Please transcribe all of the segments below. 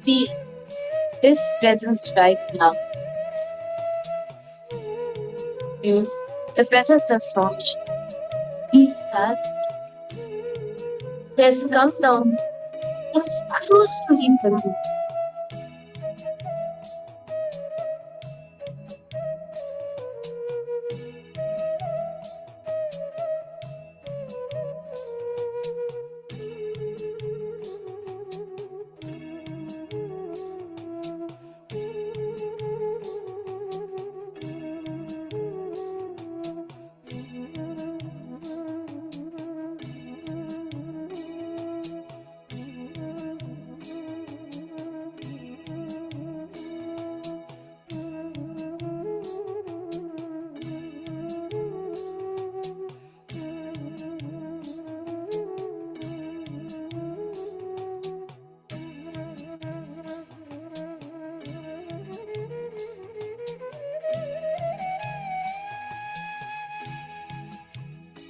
feel His presence right now. Feel the presence of Swami. He said, "Yes, come down. It's close to Him for you."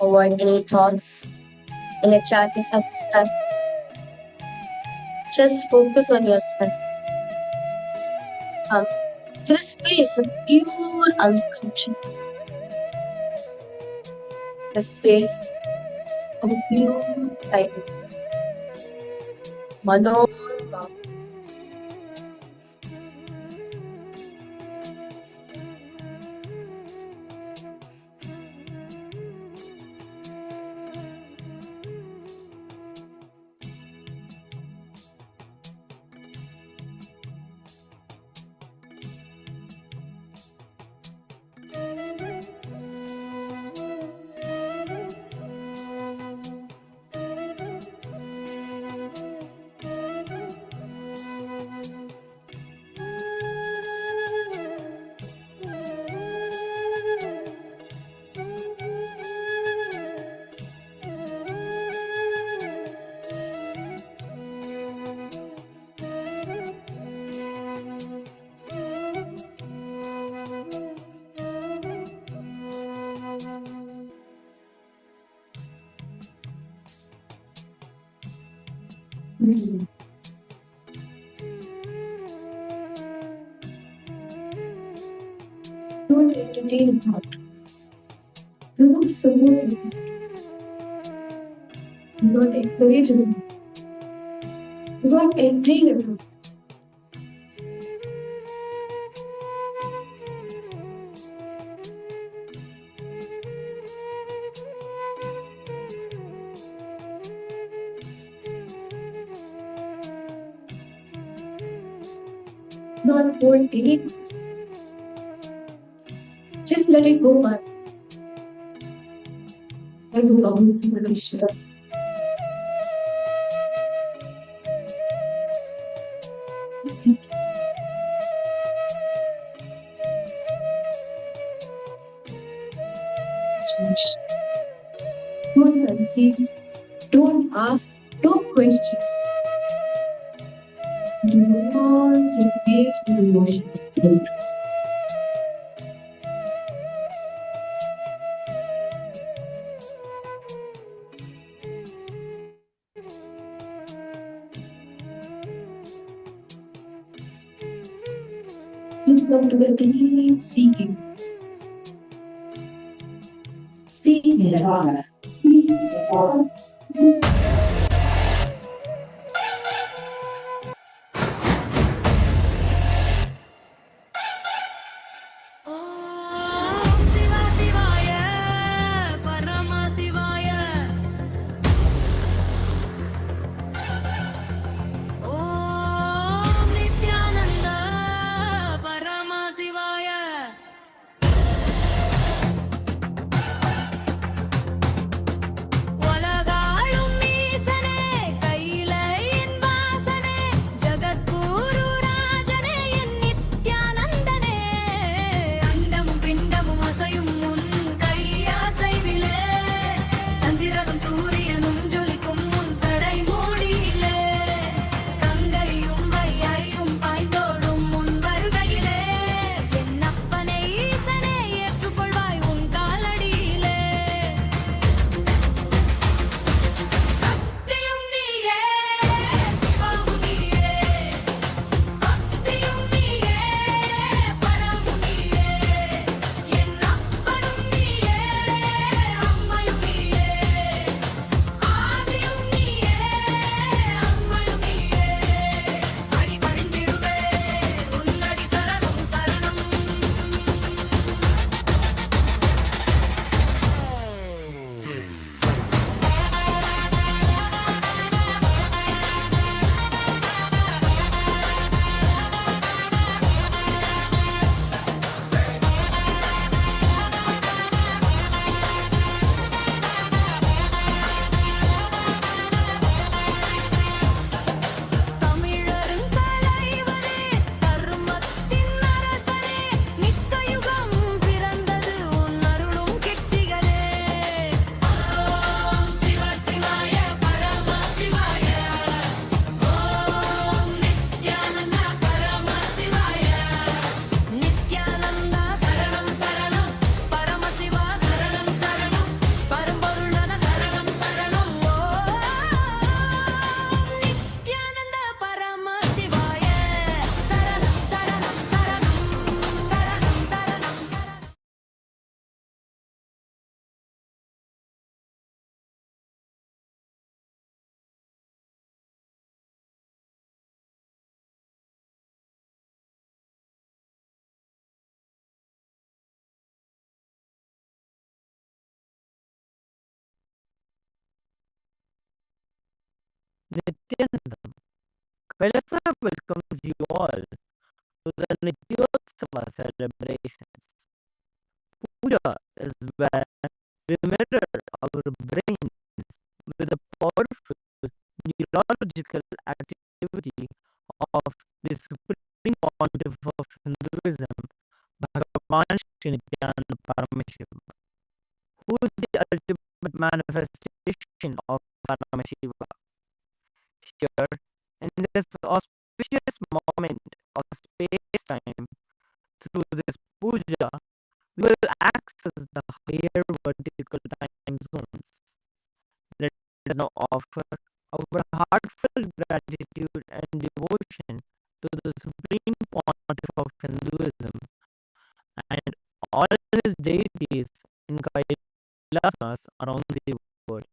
Avoid any thoughts in a chatting at this time. Just focus on yourself. Come to a space of pure unconscious. The space of pure silence. Manobhava. Don't entertain thought. Do not support it. Do not encourage it. Do not intrigue it. Not hold any thoughts. Just let it go by. Like the problems in the relationship. Don't conceive, don't ask, don't question. Do not just give some emotion. Just come to the deep seeking. Seek Nirvana. Seek Nirvana. Seek. Om Shiva Shivaya, Paramashivam. Om Nithyananda, Paramashivam. Olagaazhum meesa Nithyananda. Kailasa welcomes you all to the Nithyotsava celebrations. Puja is where we mirror our brains with the powerful neurological activity of the Supreme Pontiff of Hinduism, Bhagavan Nithyananda Paramashivam, who is the ultimate manifestation of Paramashiva. Here, in this auspicious moment of space-time, through this puja, we will access the higher vertical time zones. Let us now offer our heartfelt gratitude and devotion to the Supreme Pontiff of Hinduism and all his deities in Kailasas around the world.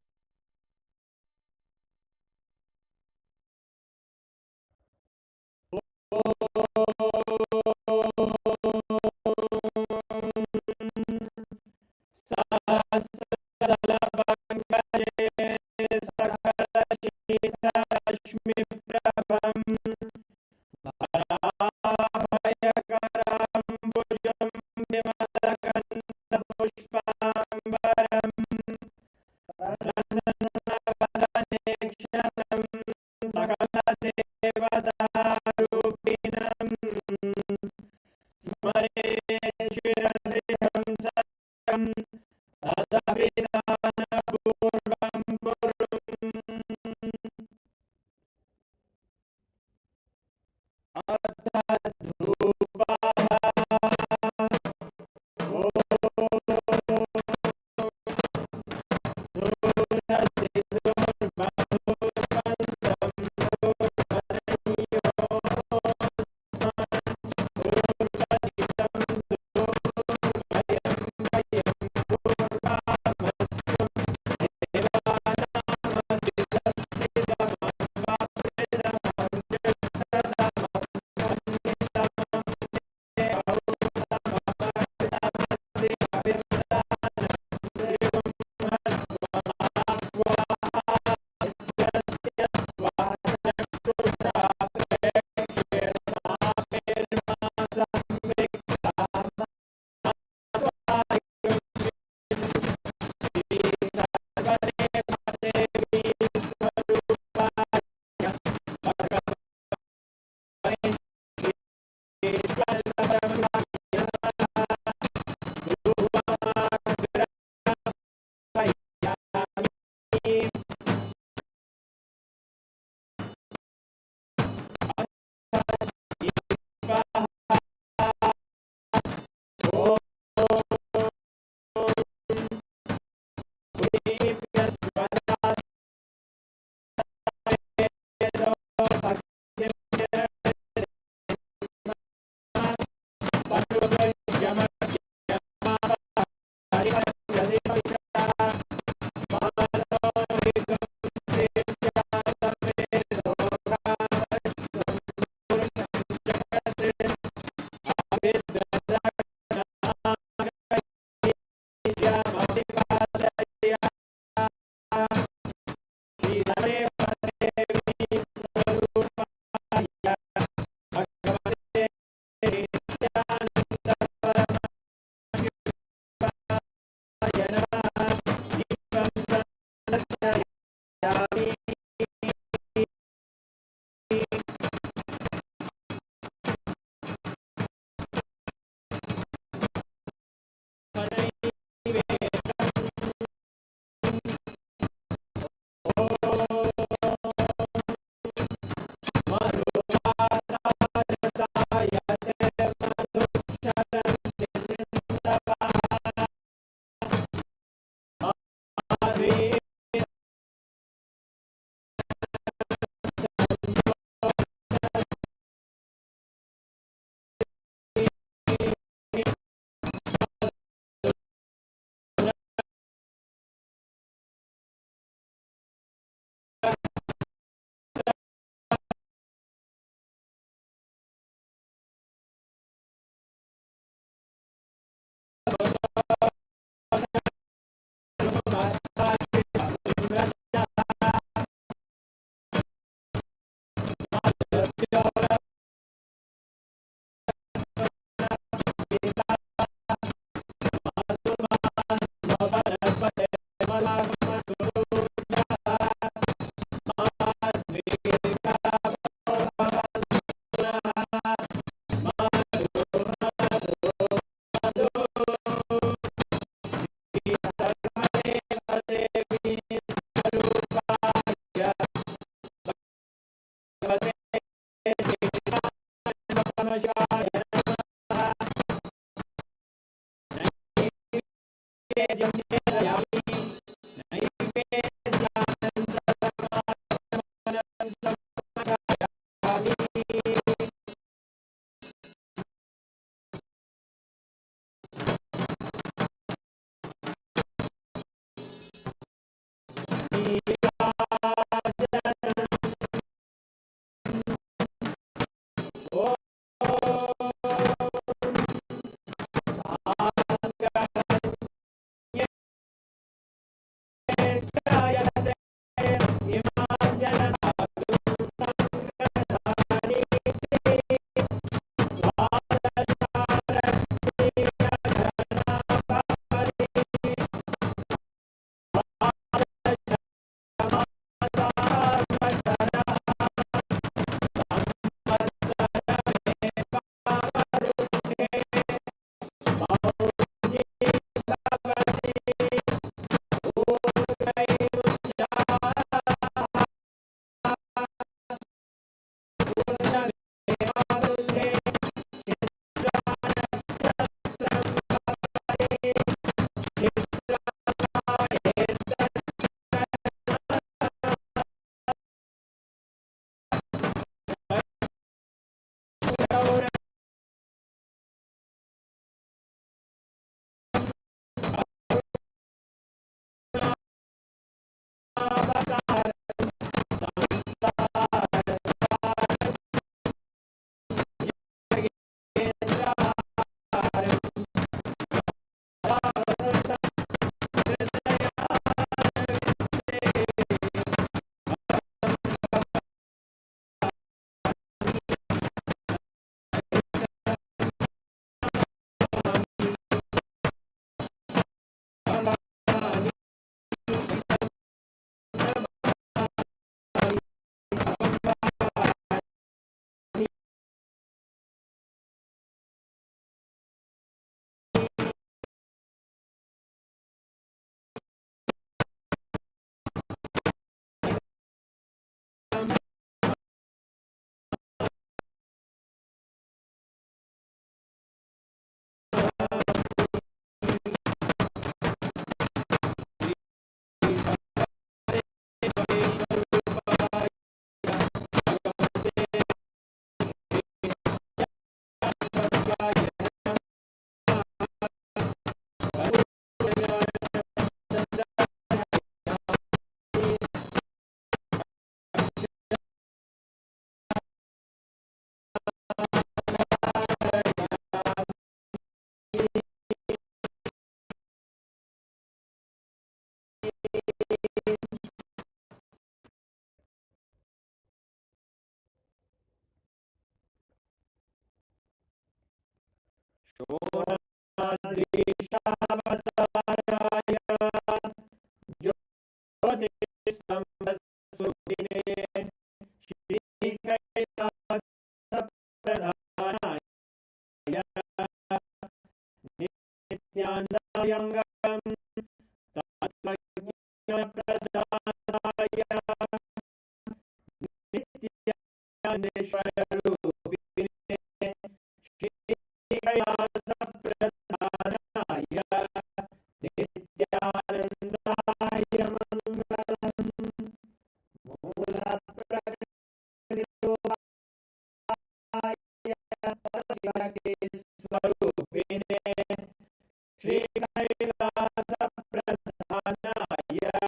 Shri Kailasa Pradhanaya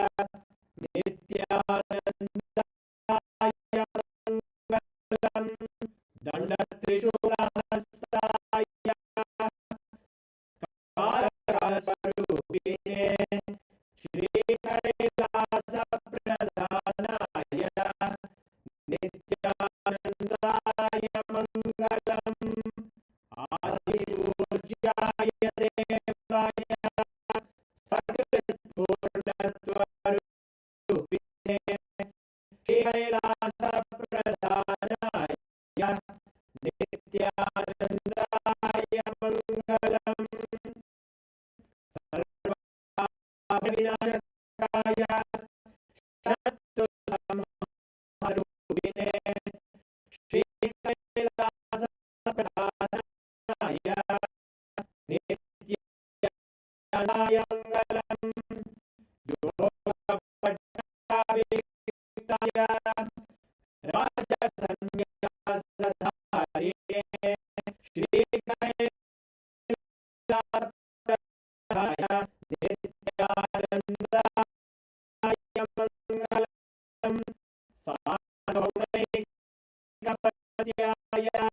Nithyanandaya Mangalam Dandatrishulahastaya Kailasa-rupine Shri Kailasa Pradhanaya Nithyanandaya Mangalam Adipujyaya Devaya Sakritpurnatvarupine Shri Kailasa Pradhanaya Nithyanandaya Mangalam Sarva-vinashakaya Shattu-samharupine Shri Kailasa Pradhanaya Nithyanandaya Mangalam Yoga-pattaviktaya Raja-sannyasa-dharine Shri Kailasa Pradhanaya Nithyanandaya Mangalam Sarva-bhaumaikapatyaya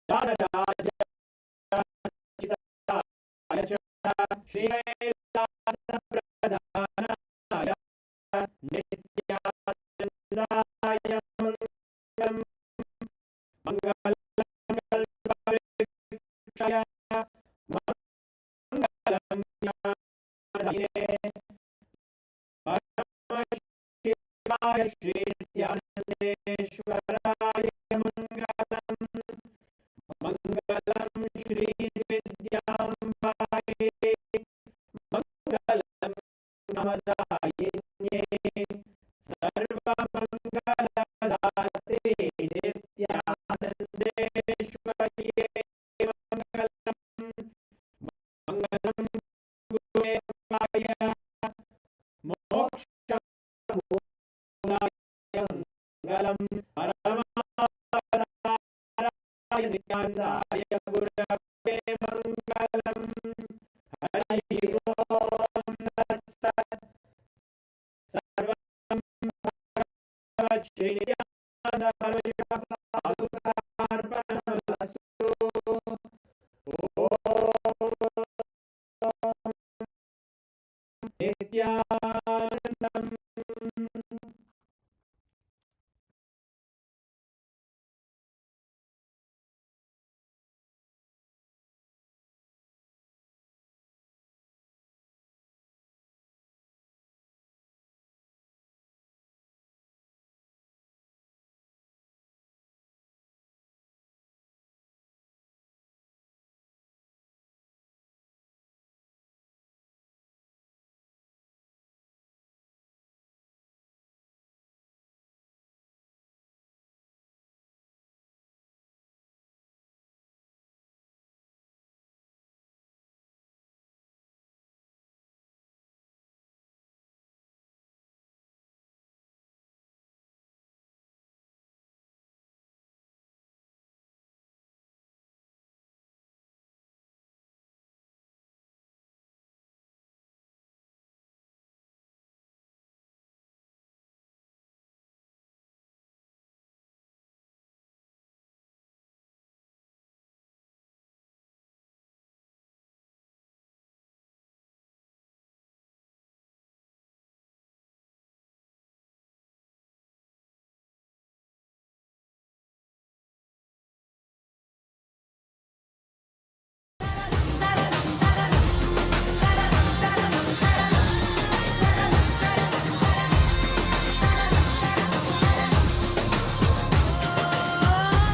Radha-raja-chitaya Shri Kailasa Pradhanaya Nithyanandaya Mangalam Mangalam-mangalam-parikshaya Mangalam-nyadine Paramashivam Shri Nithyanandeshwaraya Mangalam Mangalam Shri Vidyambaye Mangalam Namadayinye Sarva Mangala Datre Nithyanandaya मङ्गलं गुरुदेवाय मोक्षमूलाय मङ्गलं परमावताराय नित्यानन्दाय गुरवे मङ्गलं हरिः ओम् तत्सत् सर्वं भगवत् श्रीनित्यानन्द परमशिवार्पणमस्तु। नित्यानन्दम्।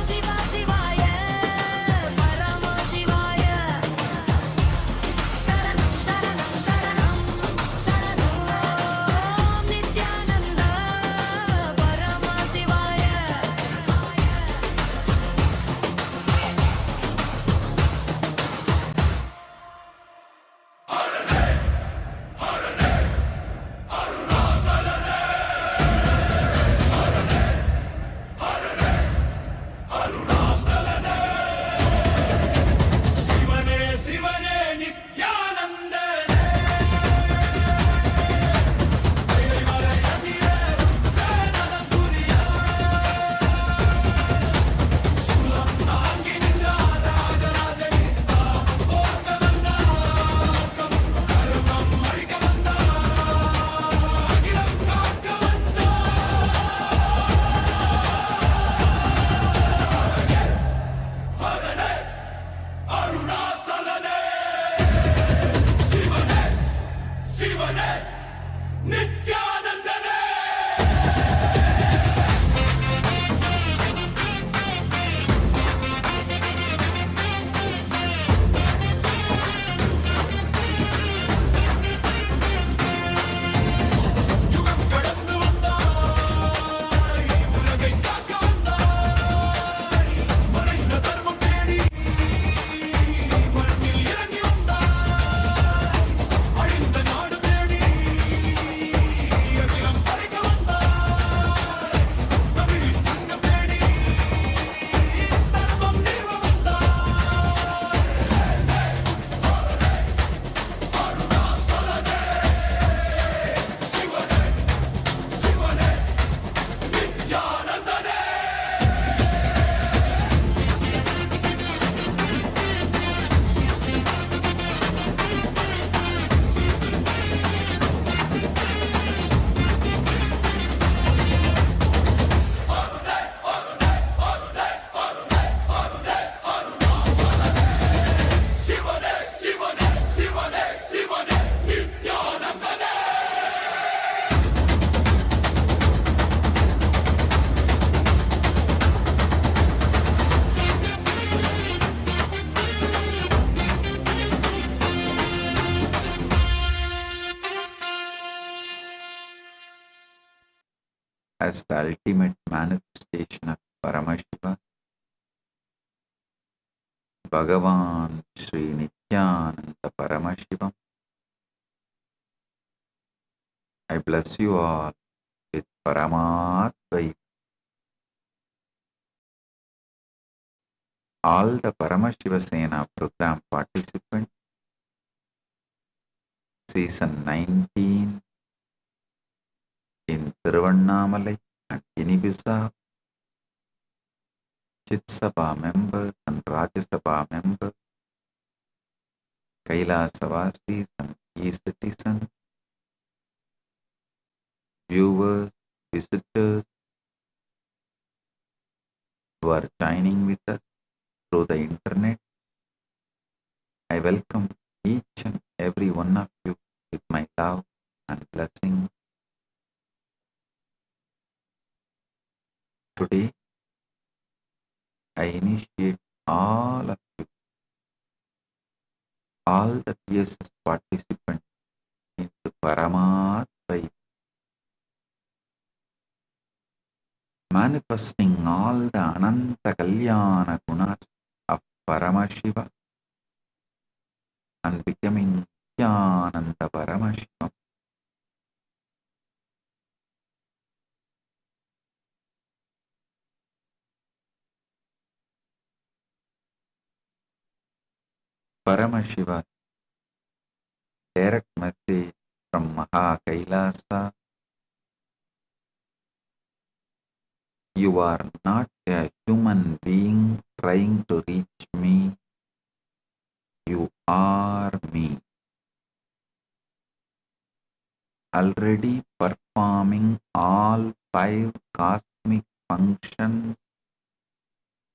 शिवा शिवाय परमशिवाय शरणं शरणं शरणं शरणं नित्यानन्द परमशिवाय ಶಿವನೇ ಶಿವನೇ ನಿತ್ಯಾನಂದನೇ ಮರೆಯದಿರೆ ರುದ್ರನನ ಗುರಿಯ ಶೂಲಂ ತಾಂಗಿ ನಿಂದ ರಾಜರಾಜನೇ ಓರ್ಕ ಬಂದ ಕರ್ಮಂ ಮರಿಕ ಬಂದ ಅಖಿಲಂ ಕಾಕ ಬಂದ ಹರನೇ ಅರುಣಾಚಲನೇ ಶಿವನೇ ಶಿವನೇ ನಿತ್ಯಾನಂದನೇ யுகம் கடந்து வந்தாய் உலகை காக்க வந்தாய் மறைந்த தர்மம் தேடி மண்ணில் இறங்கி வந்தாய் அழிந்த நாடு தேடி அகிலம் படைக்க வந்தாய் தமிழின் சங்கம் தேடி தர்மம் நிறுவ வந்தாய் அருணாசலனே சிவனே சிவனே நித்யானந்தனே சிவனே சிவனே சிவனே சிவனே நித்யானந்தனே as the ultimate manifestation of Paramashiva, Bhagavan Sri Nithyananda Paramashivam. I bless you all with Paramatvaita. All the Paramashiva Sena program participants, season 19 in Tiruvannamalai and Kinibisa, Chit Sabha members and Rajya Sabha members, Kailasa Vasis and e-citizens, viewers, visitors who are joining with us through the internet. I welcome each and every one of you with my love and blessing. Today, I initiate all of you, all the PSS participants into Paramat by manifesting all the Ananta Kalyana Gunas of Paramashiva and becoming Nithyananda Paramashivam. Paramashiva direct message from Maha Kailasa. You are not a human being trying to reach me. You are me. Already performing all 5 cosmic functions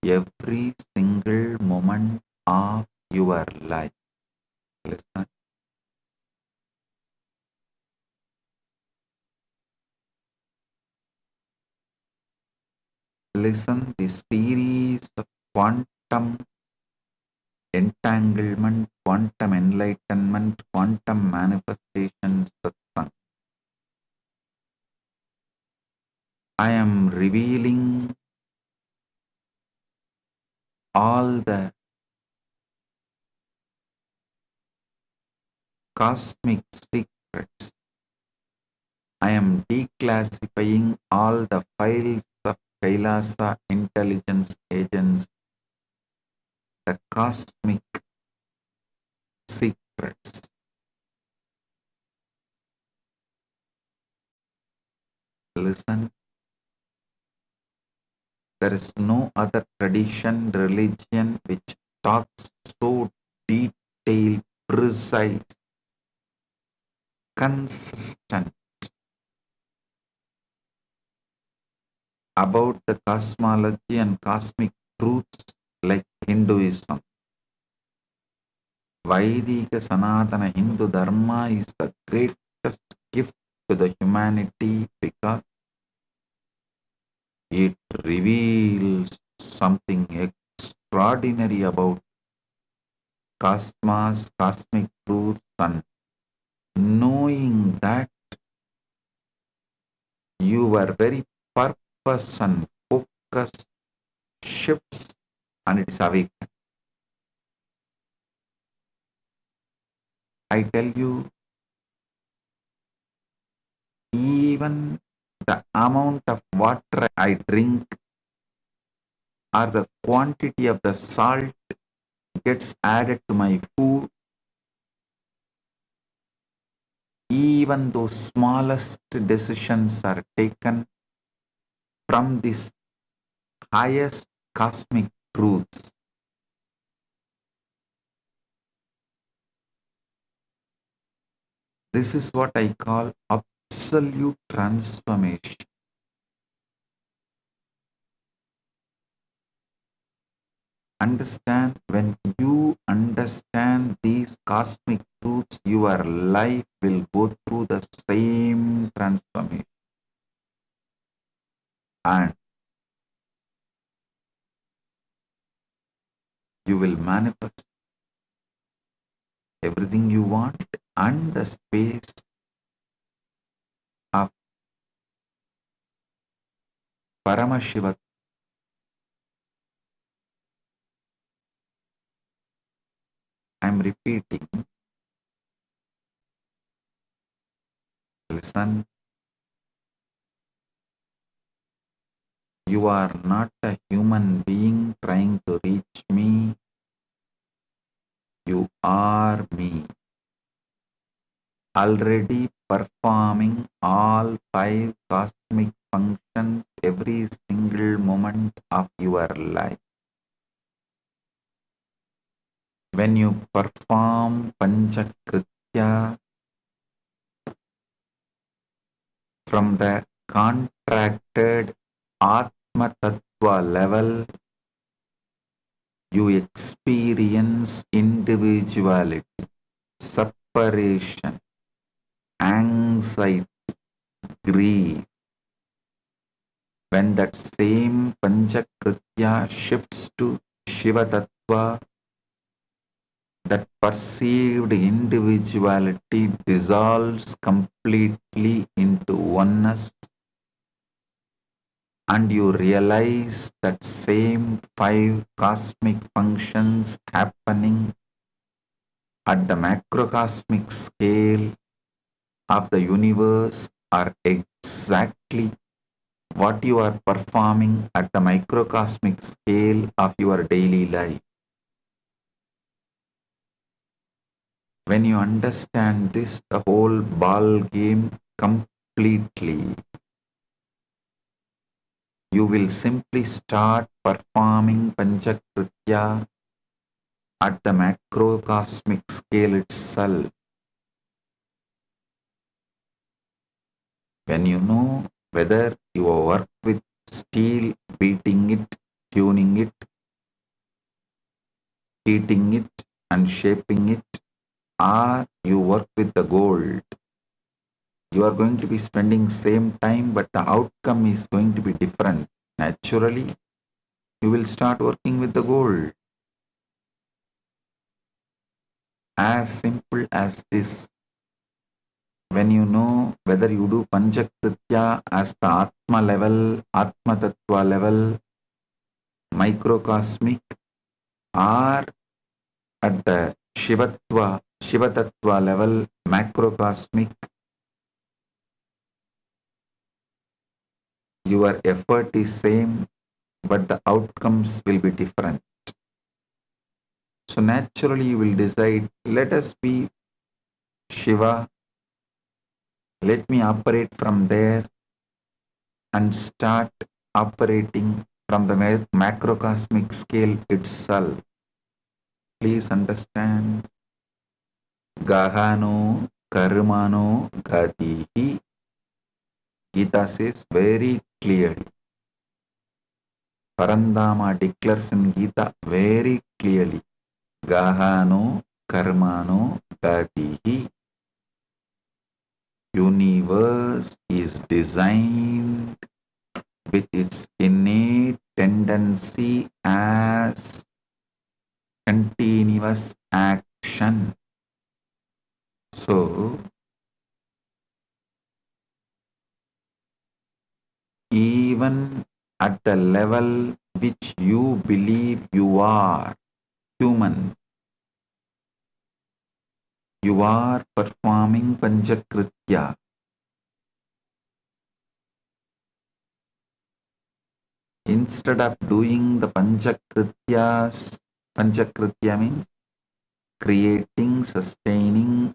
every single moment of your life. Listen. Listen, this series of quantum entanglement, quantum enlightenment, quantum manifestations satsang. I am revealing all the cosmic secrets. I am declassifying all the files of Kailasa intelligence agents, the cosmic secrets. Listen, there is no other tradition, religion which talks so detailed, precise, consistent about the cosmology and cosmic truths like Hinduism. Vaidika Sanatana Hindu Dharma is the greatest gift to the humanity because it reveals something extraordinary about cosmos, cosmic truths, and knowing that your very purpose and focus shifts and it is awakened. I tell you, even the amount of water I drink or the quantity of the salt gets added to my food, even those smallest decisions are taken from this highest cosmic truths. This is what I call absolute transformation. Understand, when you understand these cosmic truths, your life will go through the same transformation. And you will manifest everything you want, and the space of Paramashiva I'm repeating. Listen. You are not a human being trying to reach me. You are me. Already performing all 5 cosmic functions every single moment of your life. When you perform Panchakritya from the contracted Atma Tattva level, you experience individuality, separation, anxiety, grief. When that same Panchakritya shifts to Shiva Tattva, that perceived individuality dissolves completely into oneness, and you realize that same 5 cosmic functions happening at the macrocosmic scale of the universe are exactly what you are performing at the microcosmic scale of your daily life. When you understand this, the whole ball game completely, you will simply start performing Panchakritya at the macrocosmic scale itself. When you know whether you work with steel, beating it, tuning it, heating it, and shaping it, or you work with the gold, you are going to be spending same time, but the outcome is going to be different. Naturally, you will start working with the gold. As simple as this. When you know whether you do Panchakritya as the Atma level, Atma Tattva level, microcosmic, or at the Shivatva, Shiva Tattva level, macrocosmic, your effort is same, but the outcomes will be different. So naturally you will decide, let us be Shiva, let me operate from there and start operating from the macrocosmic scale itself. Please understand, Gahano Karmano Gatihi. Gita says very clearly. Parandama declares in Gita very clearly. Gahano Karmano Gatihi. Universe is designed with its innate tendency as continuous action. So, even at the level which you believe you are human, you are performing Panchakritya. Instead of doing the Panchakrityas, Panchakritya means creating, sustaining,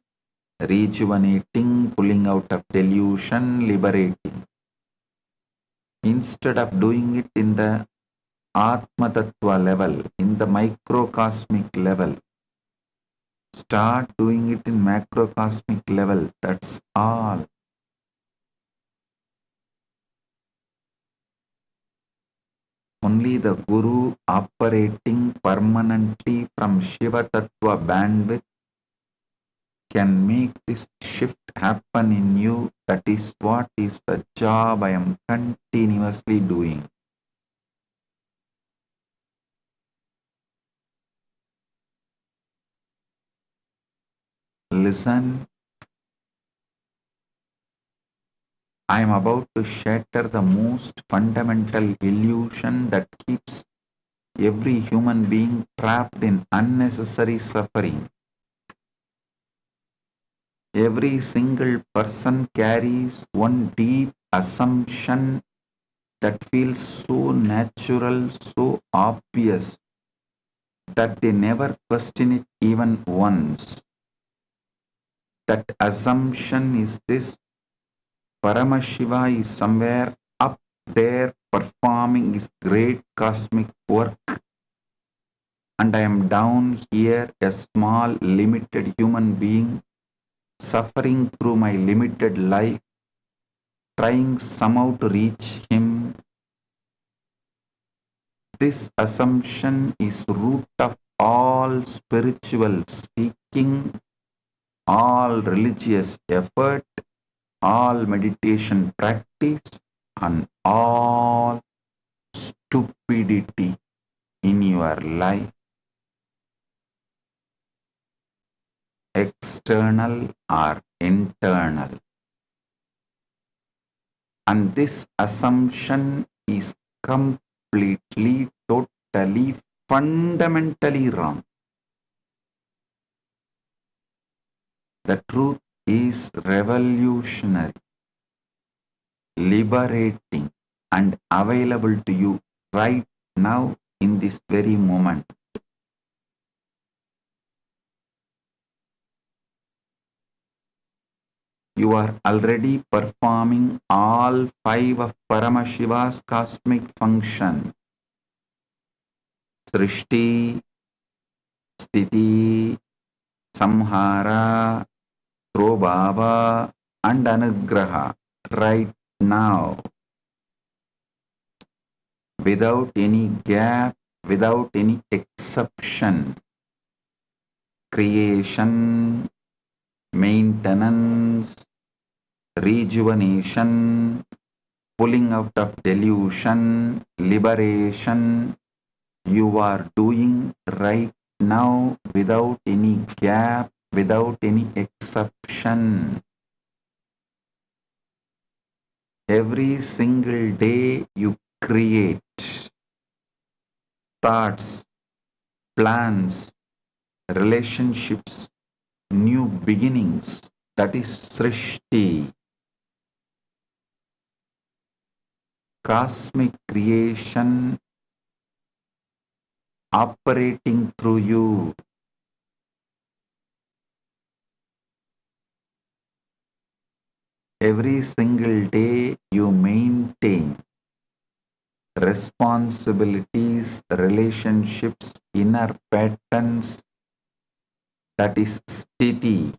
rejuvenating, pulling out of delusion, liberating. Instead of doing it in the Atma Tattva level, in the microcosmic level, start doing it in macrocosmic level. That's all. Only the Guru operating permanently from Shiva Tattva bandwidth can make this shift happen in you. That is what is the job I am continuously doing. Listen, I am about to shatter the most fundamental illusion that keeps every human being trapped in unnecessary suffering. Every single person carries one deep assumption that feels so natural, so obvious, that they never question it even once. That assumption is this: Paramashiva is somewhere up there performing his great cosmic work, and I am down here, a small, limited human being, suffering through my limited life, trying somehow to reach him. This assumption is root of all spiritual seeking, all religious effort, all meditation practice, and all stupidity in your life, external or internal. And this assumption is completely, totally, fundamentally wrong. The truth is revolutionary, liberating, and available to you right now in this very moment. You are already performing all 5 of Paramashiva's cosmic functions: Srishti, Sthiti, Samhara, Prabhava, and Anugraha right now, without any gap, without any exception. Creation, maintenance, rejuvenation, pulling out of delusion, liberation, you are doing right now without any gap, without any exception. Every single day you create thoughts, plans, relationships, new beginnings. That is Srishti. Cosmic creation operating through you. Every single day you maintain responsibilities, relationships, inner patterns. That is Sthiti.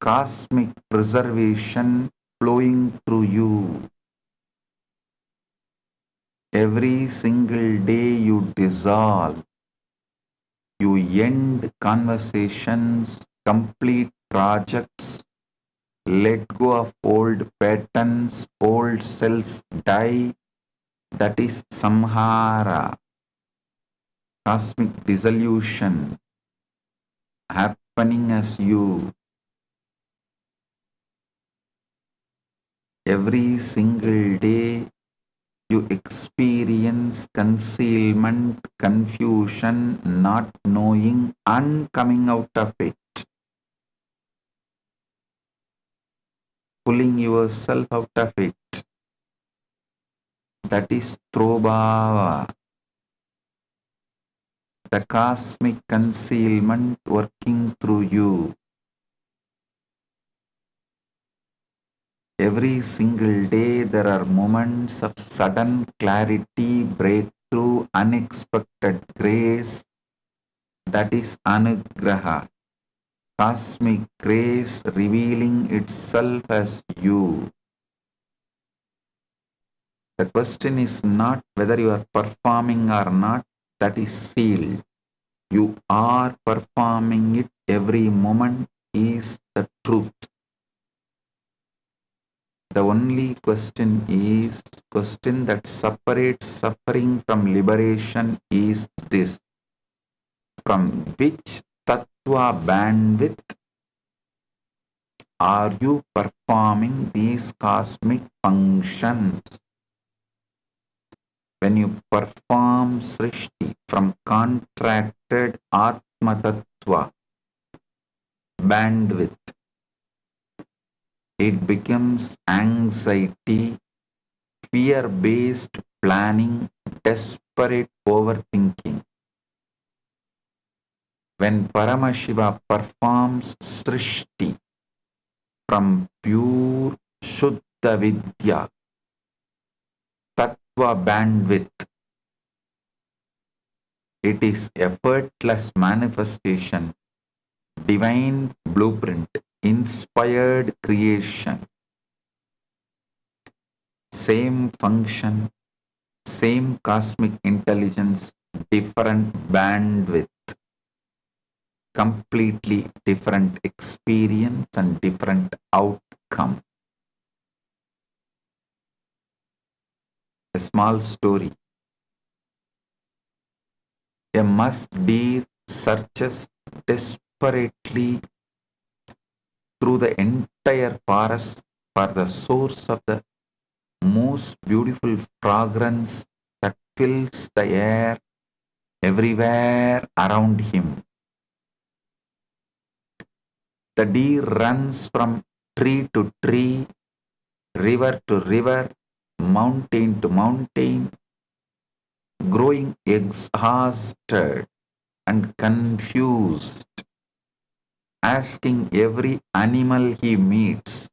Cosmic preservation flowing through you. Every single day you dissolve, you end conversations, complete projects, let go of old patterns, old cells die. That is samhara, cosmic dissolution happening as you. Every single day you experience concealment, confusion, not knowing, and coming out of it. Pulling yourself out of it. That is Trobhava, the cosmic concealment working through you. Every single day there are moments of sudden clarity, breakthrough, unexpected grace. That is Anugraha, cosmic grace revealing itself as you. The question is not whether you are performing or not, that is sealed. You are performing it. Every moment is the truth. The only question that separates suffering from liberation is this: from which tattva bandwidth are you performing these cosmic functions? When you perform Srishti from contracted or Atma Tattva bandwidth, it becomes anxiety, fear-based planning, desperate overthinking. When Paramashiva performs Srishti from pure Shuddha Vidya, Tattva bandwidth, it is effortless manifestation, divine blueprint, inspired creation, same function, same cosmic intelligence, different bandwidth, completely different experience and different outcome. A small story. A musk deer searches desperately through the entire forest for the source of the most beautiful fragrance that fills the air everywhere around him. The deer runs from tree to tree, river to river, mountain to mountain, growing exhausted and confused, asking every animal he meets,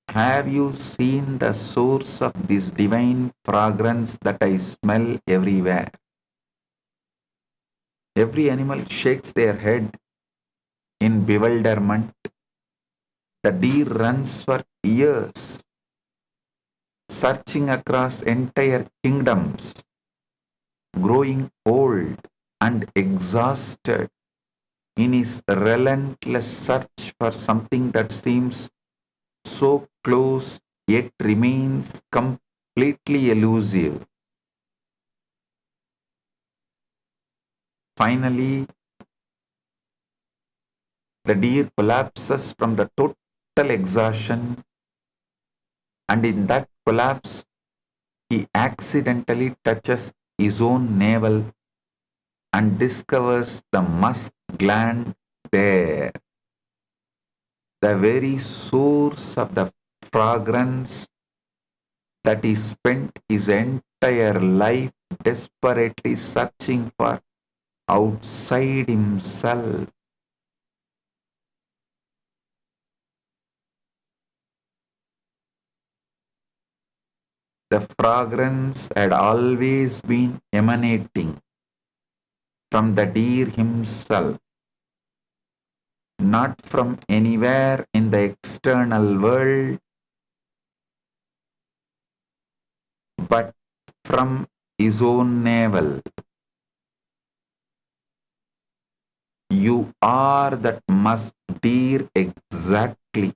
"Have you seen the source of this divine fragrance that I smell everywhere?" Every animal shakes their head in bewilderment. The deer runs for years, searching across entire kingdoms, growing old and exhausted in his relentless search for something that seems so close yet remains completely elusive. Finally, the deer collapses from the total exhaustion, and in that collapse, he accidentally touches his own navel and discovers the musk gland there, the very source of the fragrance that he spent his entire life desperately searching for outside himself. The fragrance had always been emanating from the deer himself, not from anywhere in the external world, but from his own navel. You are that musk deer exactly,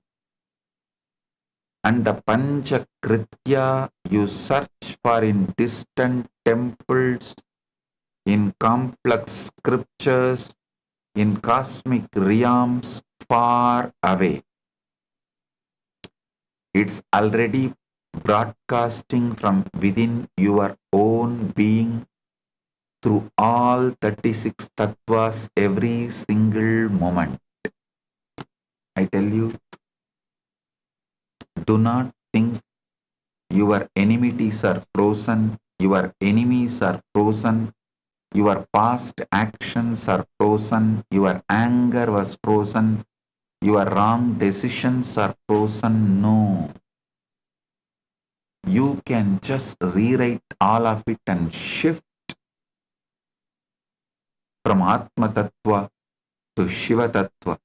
and the Panchakritya you search for in distant temples, in complex scriptures, in cosmic realms far away. It's already broadcasting from within your own being through all 36 tattvas every single moment. I tell you, do not think your enmities are frozen, your enemies are frozen, your past actions are frozen, your anger was frozen, your wrong decisions are frozen. No. You can just rewrite all of it and shift from Atma Tattva to Shiva Tattva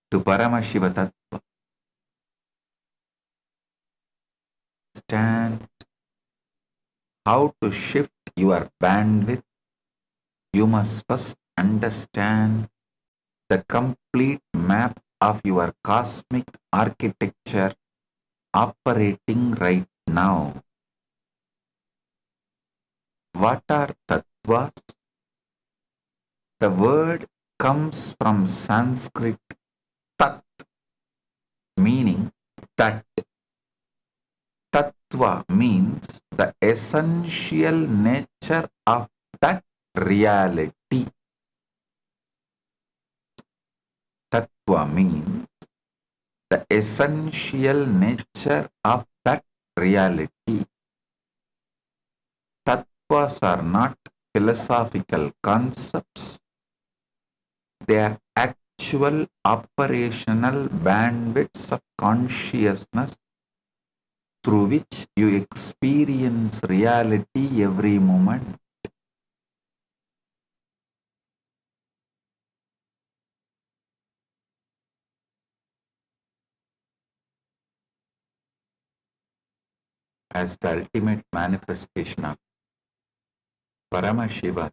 to Paramashiva Tattva. Stand. How to shift your bandwidth? You must first understand the complete map of your cosmic architecture operating right now. What are tattvas? The word comes from Sanskrit tat, meaning that. Tattva means the essential nature of that reality. Tattva means the essential nature of that reality. Tattvas are not philosophical concepts, they are actual operational bandwidths of consciousness through which you experience reality every moment. As the ultimate manifestation of Paramashiva's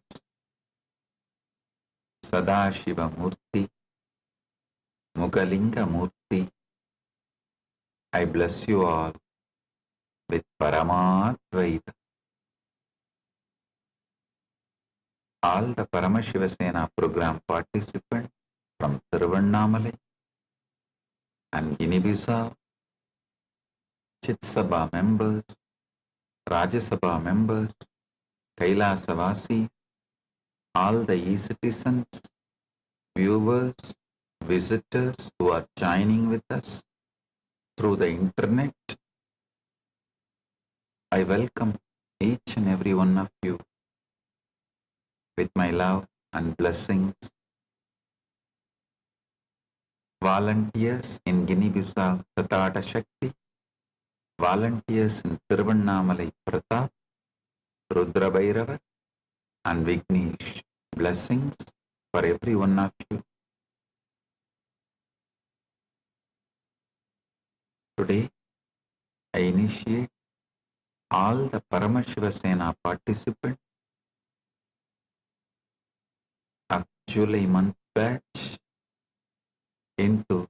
Sadashiva Murti, Mugalinga Murti, I bless you all with Paramadvaita. All the Paramashiva Sena program participants from Tiruvannamalai and Guinea-Bissau, Chitsabha members, Rajasabha members, Kailasa Vasi, all the e-citizens, viewers, visitors who are joining with us through the internet, I welcome each and every one of you with my love and blessings. Volunteers in Guinea-Bissau, Tatata Shakti, volunteers in Tiruvannamalai, Pratap, Rudra Bhairava, and Vignesh. Blessings for every one of you. Today, I initiate all the Paramashiva Sena participants of July month batch into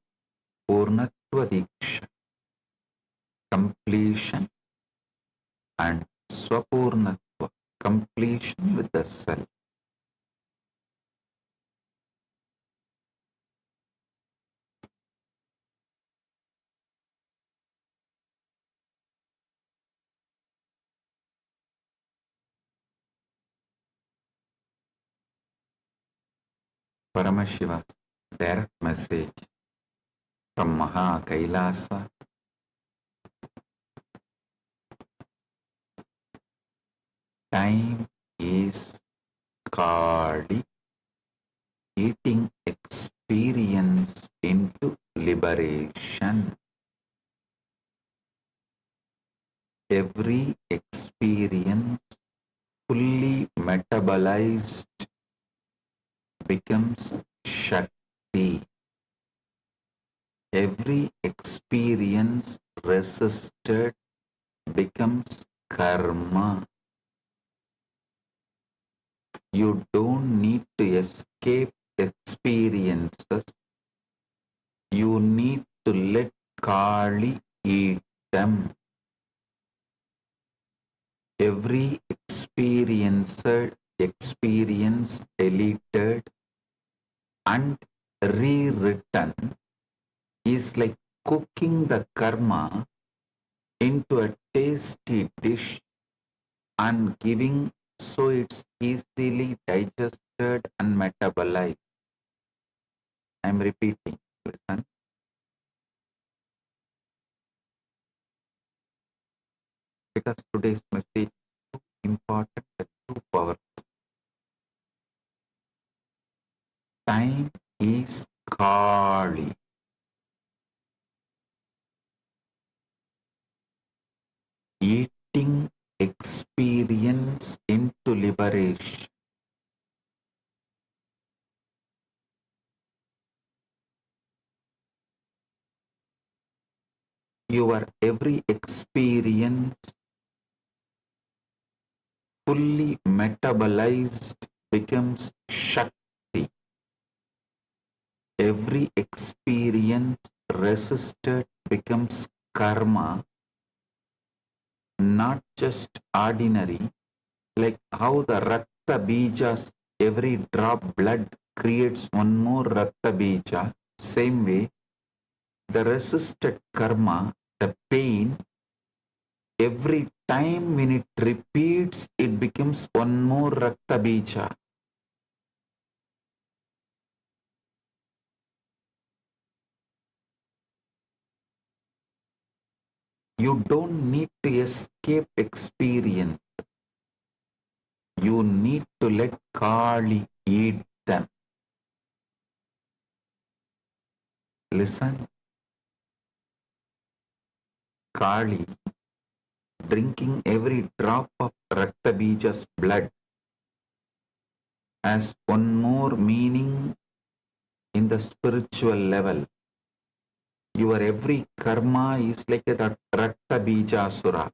Purnatva Diksha, completion and Swapurnatva, completion with the self. Paramashiva's direct message from Maha Kailasa. Time is Kali, eating experience into liberation. Every experience fully metabolized becomes Shakti. Every experience resisted becomes Karma. You don't need to escape experiences. You need to let Kali eat them. Every experience deleted and rewritten is like cooking the karma into a tasty dish and giving so it's easily digested and metabolized. I'm repeating, listen. Because today's message is too important and too powerful. Time is Kali. Eating experience into liberation. Your every experience fully metabolized becomes Shakti. Every experience resisted becomes karma, not just ordinary, like how the Rakta Bijas, every drop blood creates one more Rakta Bija. Same way, the resisted karma, the pain, every time when it repeats, it becomes one more Rakta Bija. You don't need to escape experience. You need to let Kali eat them. Listen. Kali drinking every drop of Rakta Bija's blood has one more meaning in the spiritual level. Your every karma is like a Rakta Bija Asura.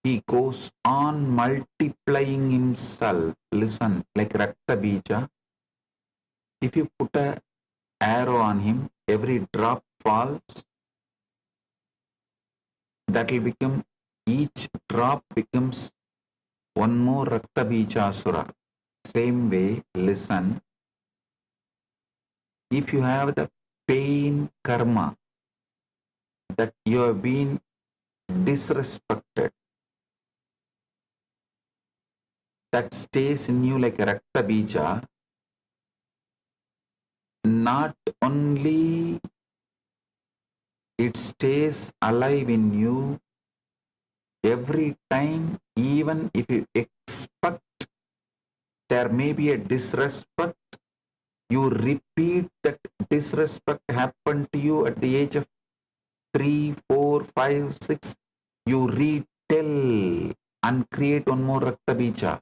He goes on multiplying himself. Listen, like Rakta Bija. If you put an arrow on him, every drop falls. That will become, each drop becomes one more Rakta Bija Asura. Same way, listen. If you have the pain karma that you have been disrespected, that stays in you like a Rakta Bija, not only it stays alive in you every time, even if you expect there may be a disrespect, you repeat that disrespect happened to you at the age of 3, 4, 5, 6, you retell and create one more Rakta Bija.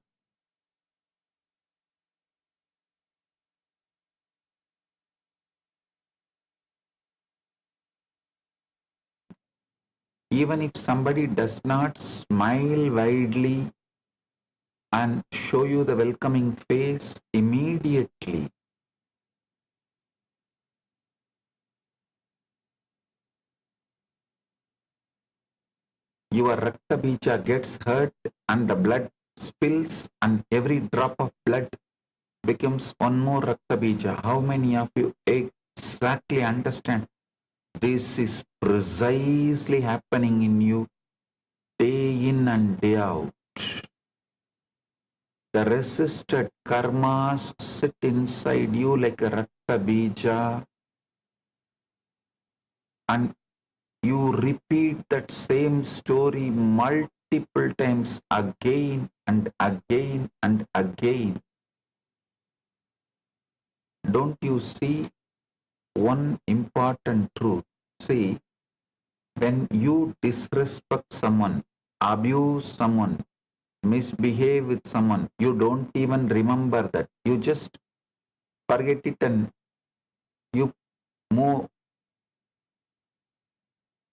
Even if somebody does not smile widely and show you the welcoming face immediately, your Rakta Bija gets hurt and the blood spills and every drop of blood becomes one more Rakta Bija. How many of you exactly understand? This is precisely happening in you day in and day out. The resisted karmas sit inside you like a Rakta Bija and you repeat that same story multiple times again and again and again. Don't you see one important truth? See, when you disrespect someone, abuse someone, misbehave with someone, you don't even remember that. You just forget it and you move,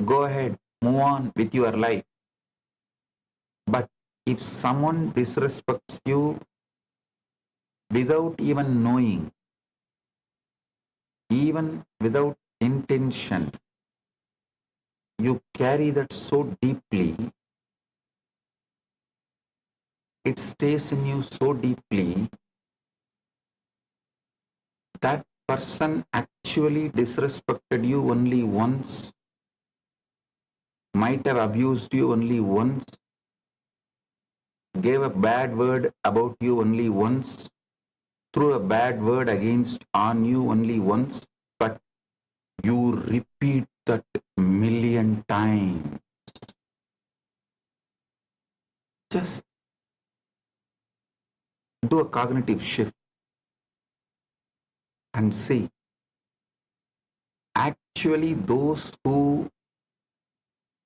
go ahead, move on with your life. But if someone disrespects you without even knowing, even without intention, you carry that so deeply, it stays in you so deeply, that person actually disrespected you only once, might have abused you only once, gave a bad word about you only once, threw a bad word against on you only once, but you repeat that million times. Just do a cognitive shift and see. Actually, those who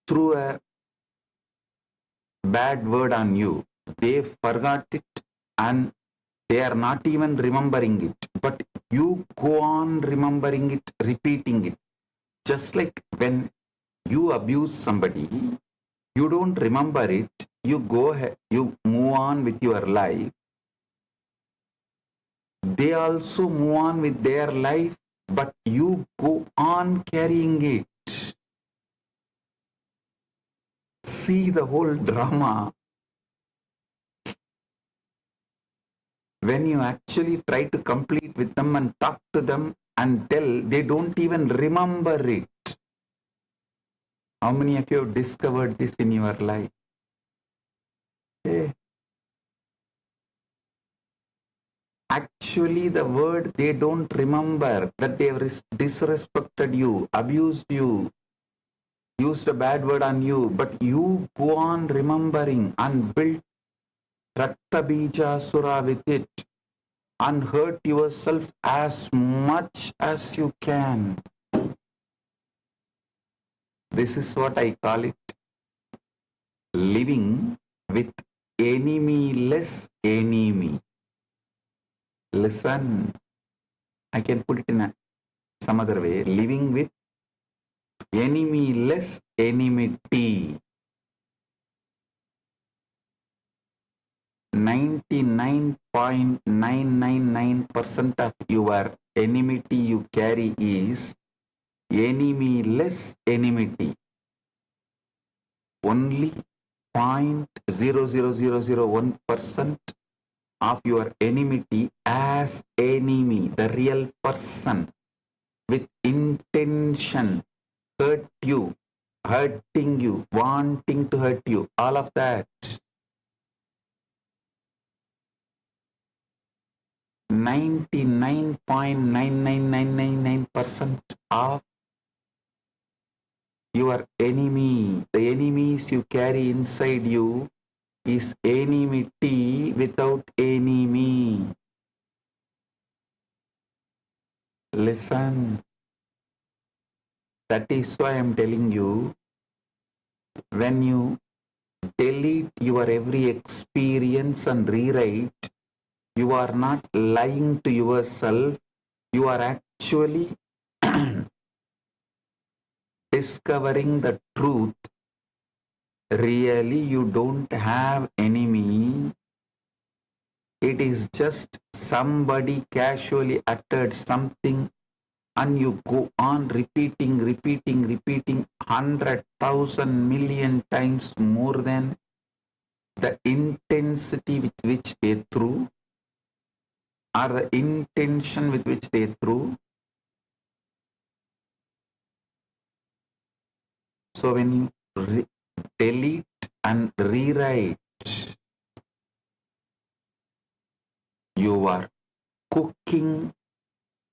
threw a bad word on you, they forgot it and they are not even remembering it. But you go on remembering it, repeating it. Just like when you abuse somebody, you don't remember it, you go ahead, you move on with your life. They also move on with their life, but you go on carrying it. See the whole drama. When you actually try to complete with them and talk to them and tell, they don't even remember it. How many of you have discovered this in your life? Okay. Actually, the word they don't remember that they have disrespected you, abused you, used a bad word on you, but you go on remembering and build Rakta Bija Sura with it and hurt yourself as much as you can. This is what I call it living with enemy-less enemy. Listen, I can put it in some other way. Living with enemy-less enmity. 99.999% of your enmity you carry is enemy-less enmity. Only 0.00001% of your enmity as enemy, the real person with intention, hurt you, hurting you, wanting to hurt you, all of that. 99.99999% of your enemy, the enemies you carry inside you is enmity without enemy. Listen, that is why I am telling you, when you delete your every experience and rewrite, you are not lying to yourself, you are actually discovering the truth. Really, you don't have enemy. It is just somebody casually uttered something and you go on repeating 100,000 million times more than the intensity with which they threw or the intention with which they threw. So when you delete and rewrite, you are cooking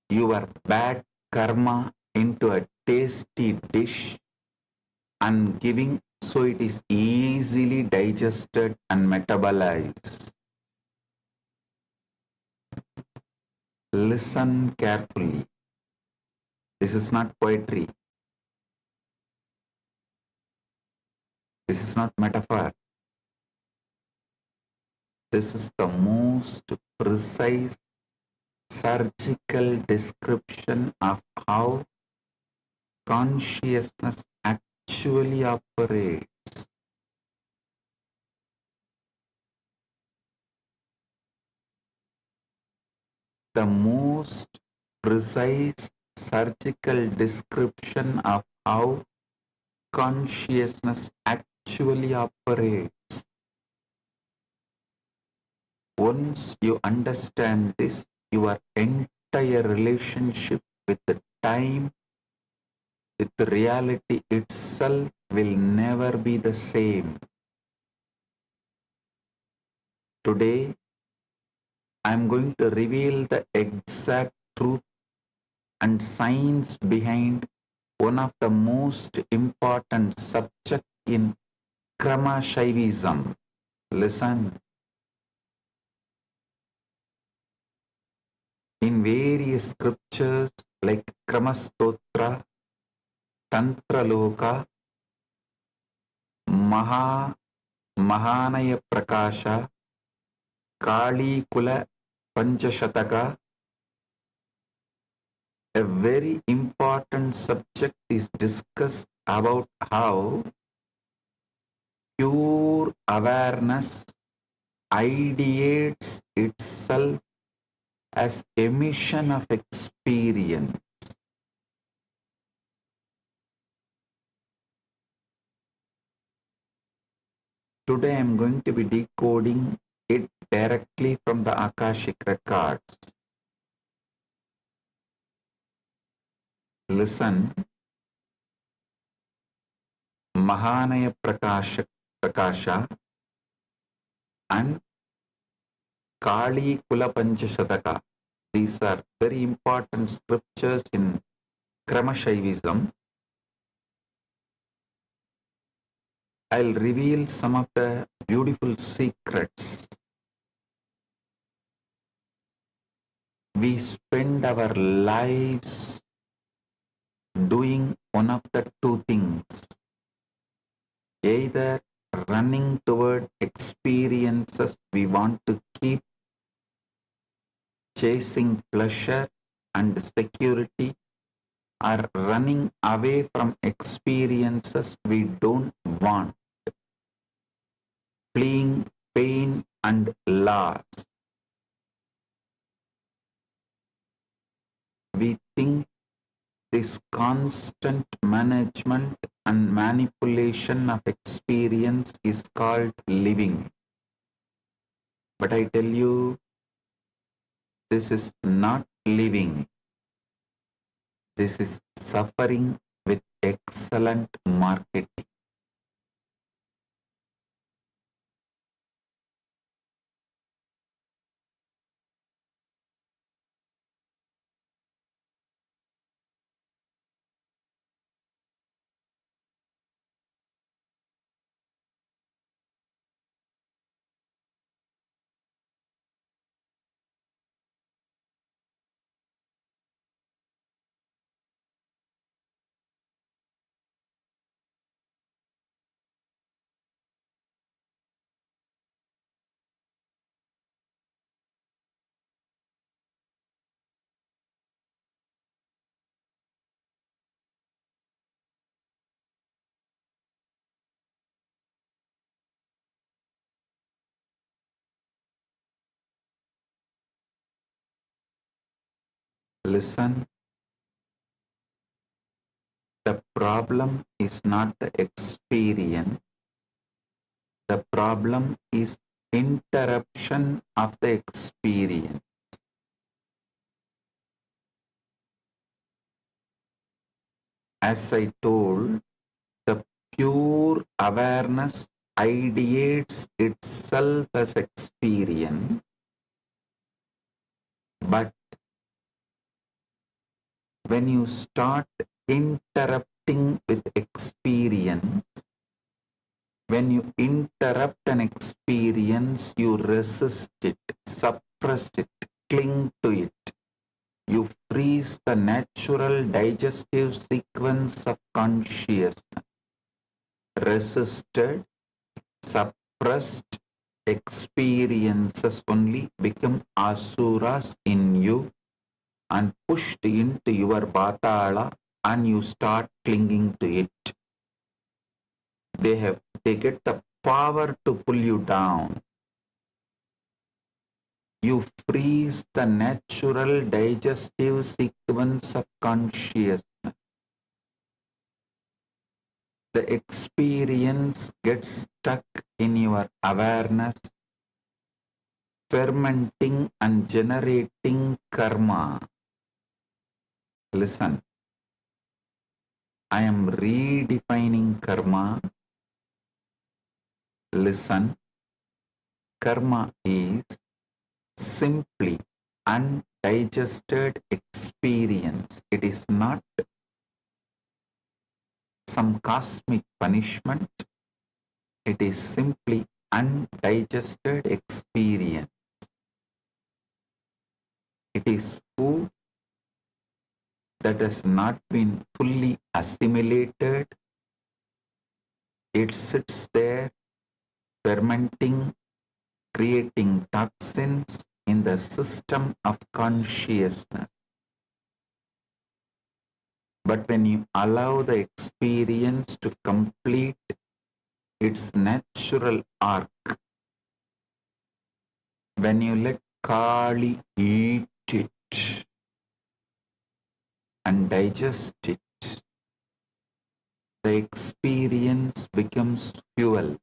your bad karma into a tasty dish and giving so it is easily digested and metabolized. Listen carefully. This is not poetry. This is not metaphor. This is the most precise surgical description of how consciousness actually operates. The most precise surgical description of how consciousness actually operates. Once you understand this, your entire relationship with the time, with the reality itself will never be the same. Today, I am going to reveal the exact truth and science behind one of the most important subjects in Paramashivam. Listen. In various scriptures like Kramastotra, Tantra Loka, Mahanaya Prakasha, Kali Kula Panchashataka, a very important subject is discussed about how pure awareness ideates itself as emission of experience. Today I am going to be decoding it directly from the Akashic records. Listen. Mahanaya Prakasha and Kali Kula Panchashataka. These are very important scriptures in Kramashaivism. I'll reveal some of the beautiful secrets. We spend our lives doing one of the two things, either running toward experiences we want to keep, chasing pleasure and security, or running away from experiences we don't want, fleeing pain and loss. We think this constant management and manipulation of experience is called living. But I tell you, this is not living. This is suffering with excellent marketing. Listen, the problem is not the experience. The problem is interruption of the experience. As I told, the pure awareness ideates itself as experience, but when you start interrupting with experience, when you interrupt an experience, you resist it, suppress it, cling to it. You freeze the natural digestive sequence of consciousness. Resisted, suppressed experiences only become asuras in you and pushed into your batala, and you start clinging to it. They get the power to pull you down. You freeze the natural digestive sequence of consciousness. The experience gets stuck in your awareness, fermenting and generating karma. Listen, I am redefining karma. Listen, karma is simply undigested experience. It is not some cosmic punishment. It is simply undigested experience. It is food that has not been fully assimilated. It sits there fermenting, creating toxins in the system of consciousness. But when you allow the experience to complete its natural arc, when you let Kali eat it and digest it, the experience becomes fuel,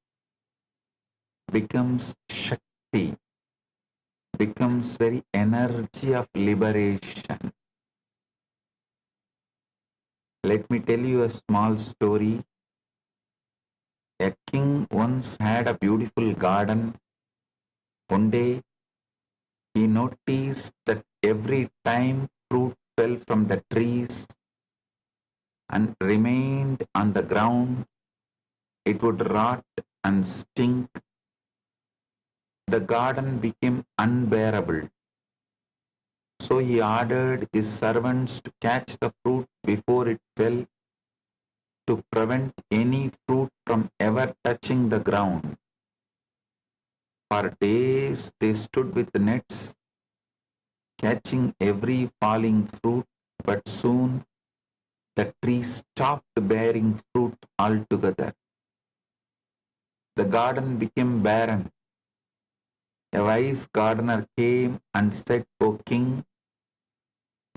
becomes Shakti, becomes very energy of liberation. Let me tell you a small story. A king once had a beautiful garden One day, he noticed that every time fruit fell from the trees and remained on the ground, it would rot and stink. The garden became unbearable. So he ordered his servants to catch the fruit before it fell, to prevent any fruit from ever touching the ground. For days they stood with nets, catching every falling fruit, but soon the tree stopped bearing fruit altogether. The garden became barren. A wise gardener came and said, "O king,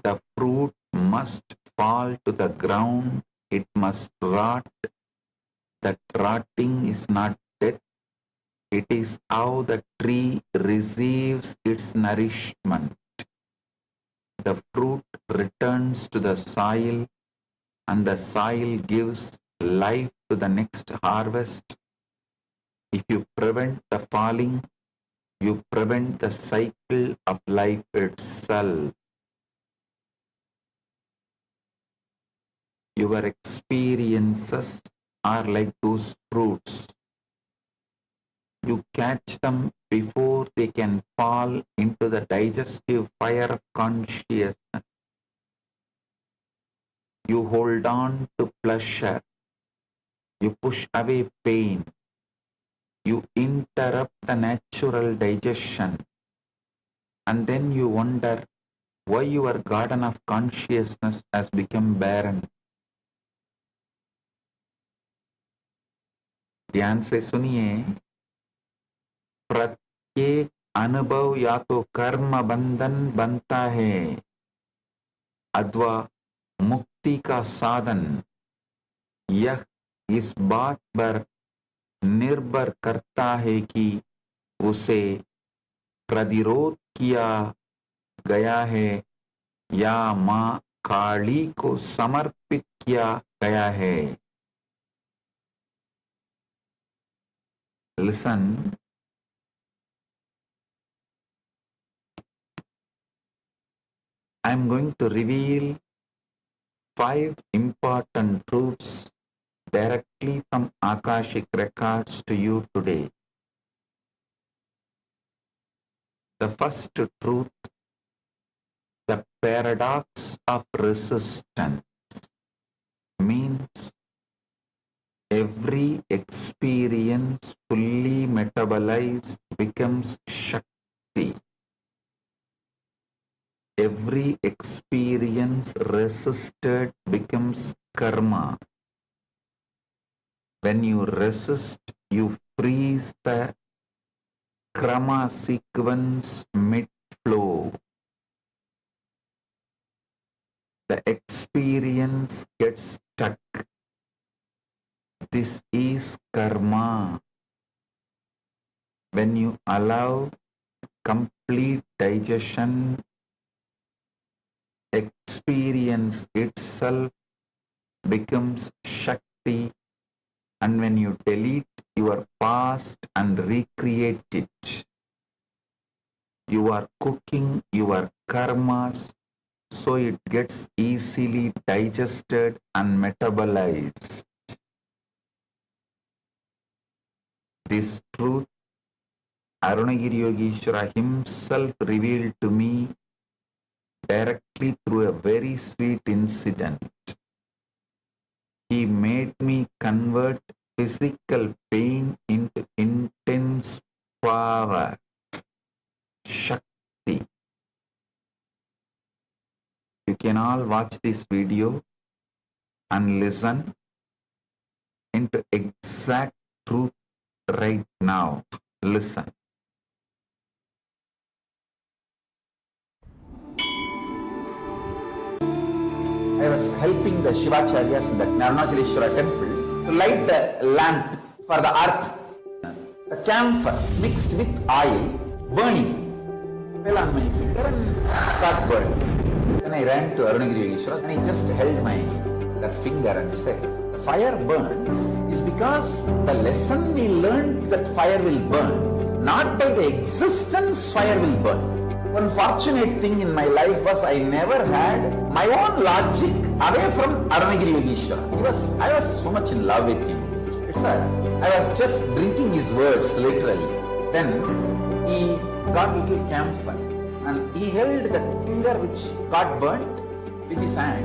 the fruit must fall to the ground, it must rot. That rotting is not death, it is how the tree receives its nourishment. The fruit returns to the soil, and the soil gives life to the next harvest. If you prevent the falling, you prevent the cycle of life itself." Your experiences are like those fruits. You catch them before they can fall into the digestive fire of consciousness. You hold on to pleasure. You push away pain. You interrupt the natural digestion. And then you wonder why your garden of consciousness has become barren. ध्यान से सुनिए, प्रत्येक अनुभव या तो कर्म बंधन बनता है अथवा मुक्ति का साधन। यह इस बात पर निर्भर करता है कि उसे प्रतिरोध किया गया है या मां काली को समर्पित किया गया है। Listen. I am going to reveal 5 important truths directly from Akashic records to you today. The first truth, the paradox of resistance, means every experience fully metabolized becomes Shakti. Every experience resisted becomes karma. When you resist, you freeze the krama sequence mid-flow. The experience gets stuck. This is karma. When you allow complete digestion, experience itself becomes Shakti, and when you delete your past and recreate it, you are cooking your karmas so it gets easily digested and metabolized. This truth, Arunagiri Yogeshwara himself revealed to me directly through a very sweet incident. He made me convert physical pain into intense power, Shakti. You can all watch this video and listen into exact truth right now. Listen. I was helping the Shivacharyas in the Arunachaleshwara temple to light the lamp for the earth. The camphor mixed with oil, burning, fell on my finger and got burned. Then I ran to Arunagiri Yogeshwara and I just held that finger and said, the fire burns is because the lesson we learned that fire will burn Not by the existence fire will burn. One fortunate thing in my life was I never had my own logic away from Arunagiri Yogeshwara. I was so much in love with him. I was just drinking his words literally. Then he got a little camphor and he held the finger which got burnt with his hand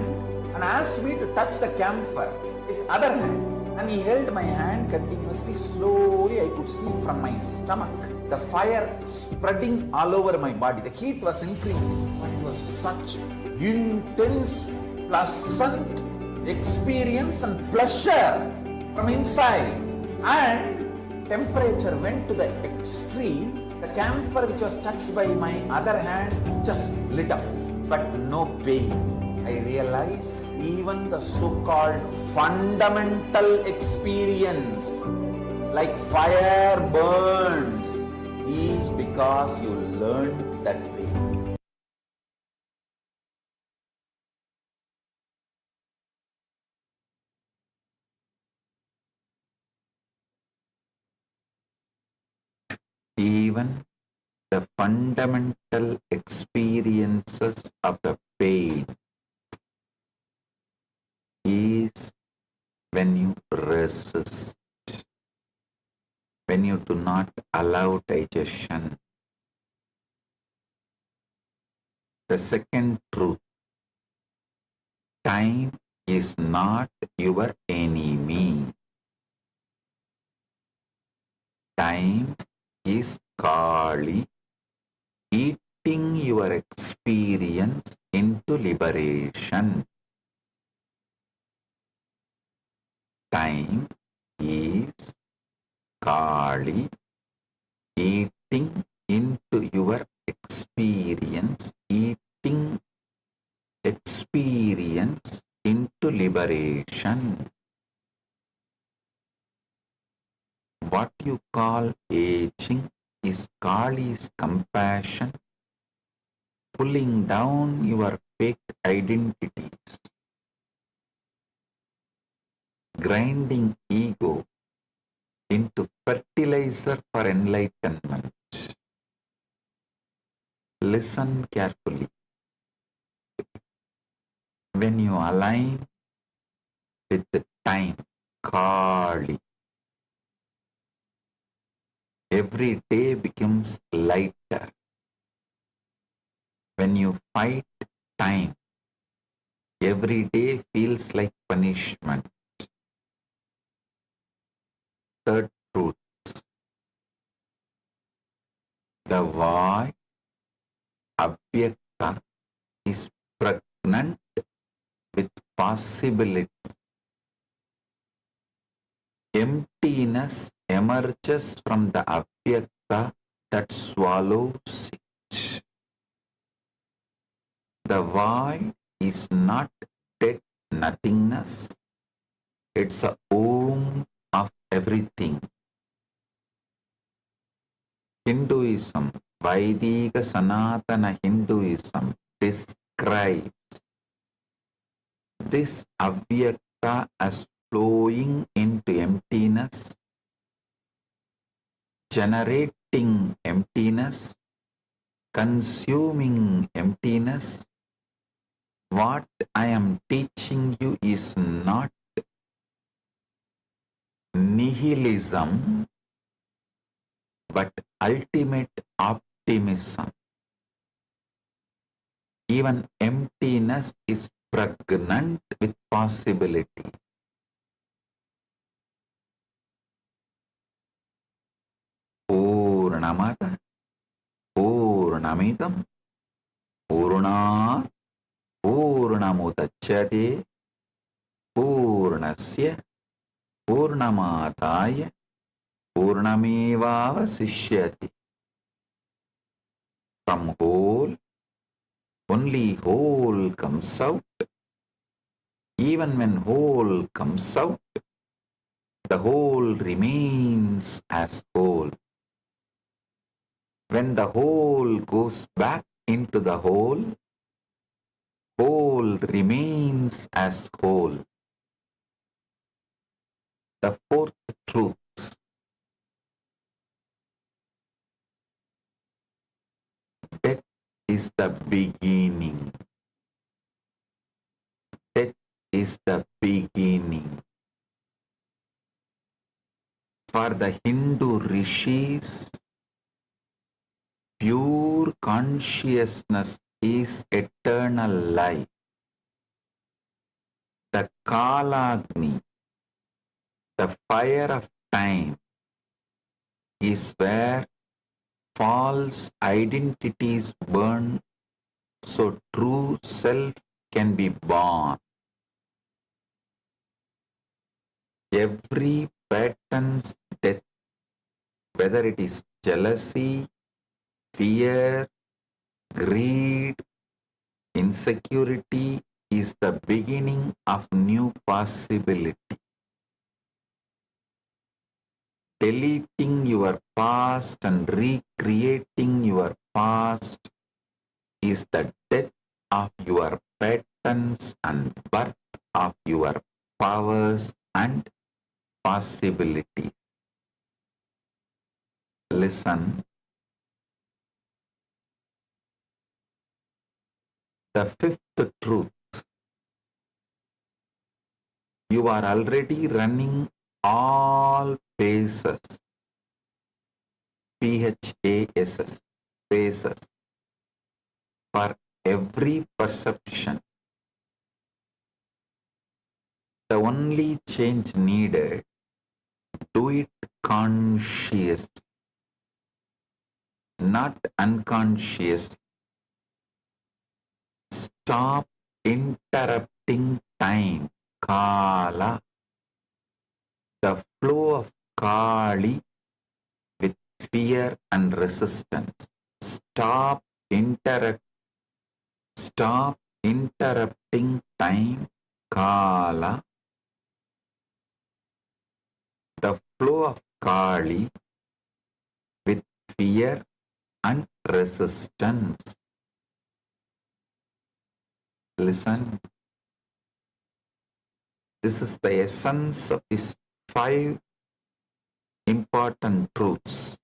and asked me to touch the camphor with other hand. And he held my hand continuously. Slowly I could see from my stomach the fire spreading all over my body. The heat was increasing. It was such intense, pleasant experience and pleasure from inside. And temperature went to the extreme. The camphor which was touched by my other hand just lit up, but no pain. I realized even the so-called fundamental experience like fire burns is because you learned that way. Even the fundamental experiences of the pain is when you resist, when you do not allow digestion. The second truth, time is not your enemy. Time is Kali eating your experience into liberation. Time is Kali eating into your experience, eating experience into liberation. What you call aging is Kali's compassion pulling down your fake identities, grinding ego into fertilizer for enlightenment. Listen carefully. When you align with the time, Kali, every day becomes lighter. When you fight time, every day feels like punishment. Third truth, the void, Avyakta, is pregnant with possibility. Emptiness emerges from the Avyakta that swallows it. The void is not dead nothingness. It's a womb of everything. Hinduism, Vaidika Sanatana Hinduism describes this Avyakta as flowing into emptiness, generating emptiness, consuming emptiness. What I am teaching you is not nihilism, but ultimate optimism. Even emptiness is pregnant with possibility. Purnamata, Purnamidam, Purnat, Purnamudachyate, Purnasya, Purnamataya, Purnamevavasishyati. From whole, only whole comes out. Even when whole comes out, the whole remains as whole. When the whole goes back into the whole, whole remains as whole. The fourth truth, is the beginning. Death is the beginning. For the Hindu rishis, pure consciousness is eternal life. The Kalagni, the fire of time, is where false identities burn so true self can be born. Every pattern's death, whether it is jealousy, fear, greed, insecurity, is the beginning of new possibility. Deleting your past and recreating your past is the death of your patterns and birth of your powers and possibility. Listen. The fifth truth. You are already running all phases. PHASS. Phases. For every perception. The only change needed, do it conscious, not unconscious. Stop interrupting time, Kala, the flow of Kali with fear and resistance. Stop interrupting time, Kala, the flow of Kali with fear and resistance. Listen. This is the essence of these 5 important truths.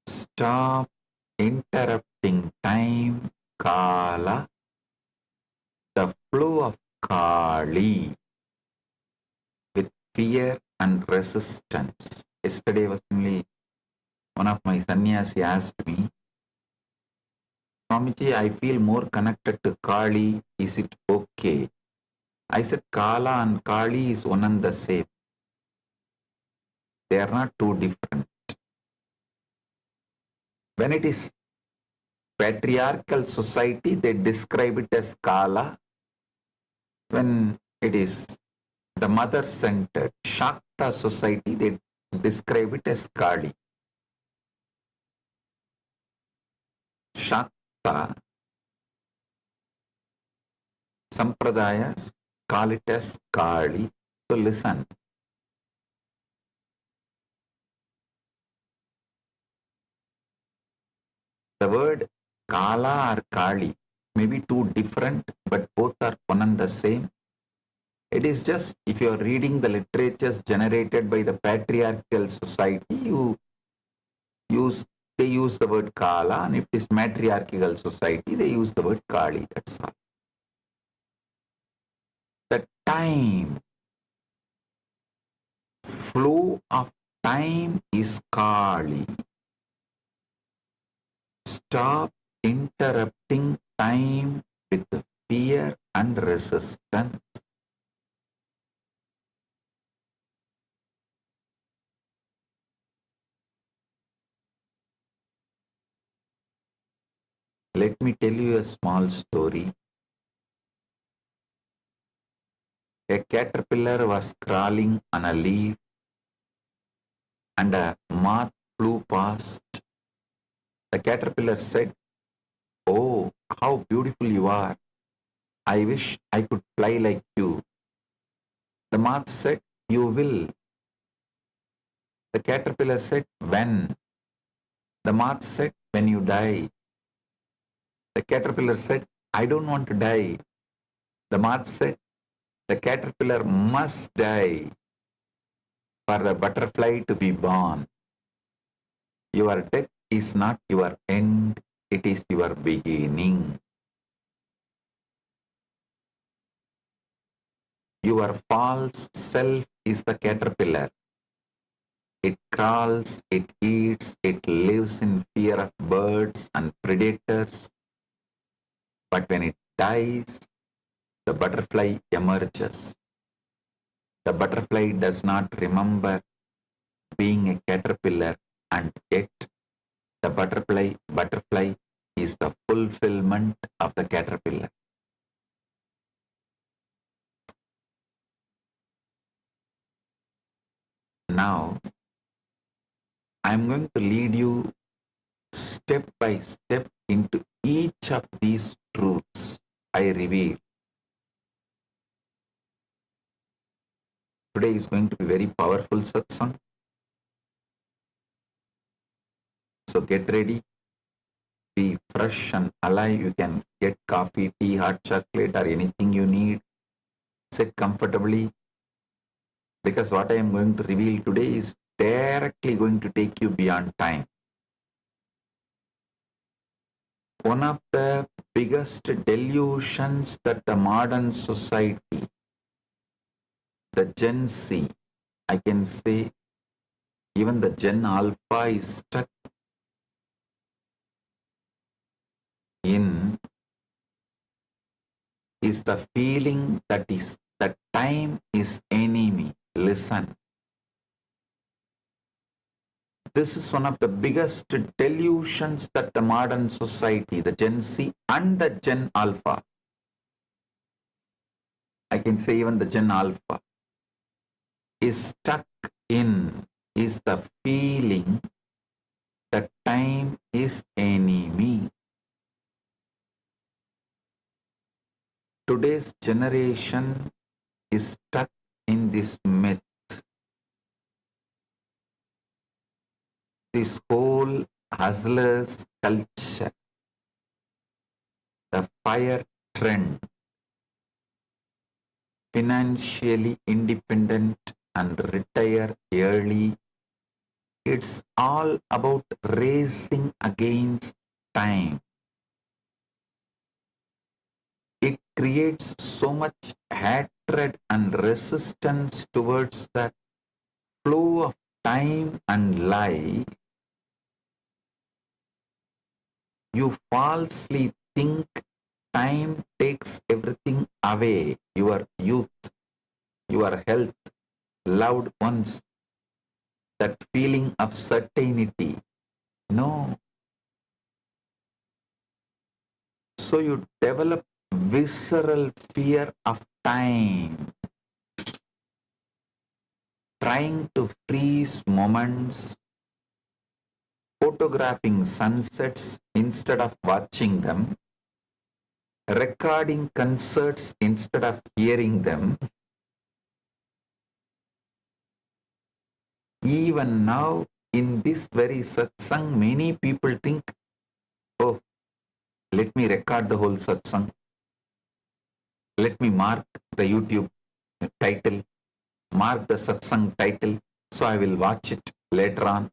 Stop interrupting time, Kala, the flow of Kali with fear and resistance. Yesterday was only one of my sannyasi asked me, Swamiji, I feel more connected to Kali. Is it okay? I said Kala and Kali is one and the same. They are not too different. When it is patriarchal society, they describe it as Kala. When it is the mother-centered Shakta society, they describe it as Kali. Shakta Sampradayas call it as Kali. So listen. The word Kala or Kali may be two different, but both are one and the same. It is just, if you are reading the literatures generated by the patriarchal society, they use the word Kala, and if it is matriarchal society, they use the word Kali. That's all. The time, flow of time is Kali. Stop interrupting time with fear and resistance. Let me tell you a small story. A caterpillar was crawling on a leaf and a moth flew past. The caterpillar said, "Oh, how beautiful you are. I wish I could fly like you." The moth said, "You will." The caterpillar said, "When?" The moth said, "When you die." The caterpillar said, "I don't want to die." The moth said, "The caterpillar must die for the butterfly to be born. Your death is not your end. It is your beginning. Your false self is the caterpillar. It crawls, it eats, it lives in fear of birds and predators. But when it dies, the butterfly emerges. The butterfly does not remember being a caterpillar, and yet the butterfly is the fulfillment of the caterpillar. Now, I'm going to lead you step by step into each of these truths I reveal. Today is going to be very powerful satsang. So get ready, be fresh and alive. You can get coffee, tea, hot chocolate, or anything you need. Sit comfortably, because what I am going to reveal today is directly going to take you beyond time. One of the biggest delusions that the modern society, the Gen Z, I can say even the Gen Alpha is stuck in, is the feeling that time is enemy. Listen. This is one of the biggest delusions that the modern society, the Gen Z and the Gen Alpha, I can say even the Gen Alpha, is stuck in, is the feeling that time is enemy. Today's generation is stuck in this myth. This whole hustlers culture, the fire trend, financially independent and retire early, it's all about racing against time. It creates so much hatred and resistance towards the flow of time and life. You falsely think time takes everything away, your youth, your health, loved ones, that feeling of certainty. No. So you develop visceral fear of time, trying to freeze moments, photographing sunsets instead of watching them, recording concerts instead of hearing them. Even now, in this very satsang, many people think, oh, let me record the whole satsang. Let me mark the YouTube title, mark the satsang title, so I will watch it later on.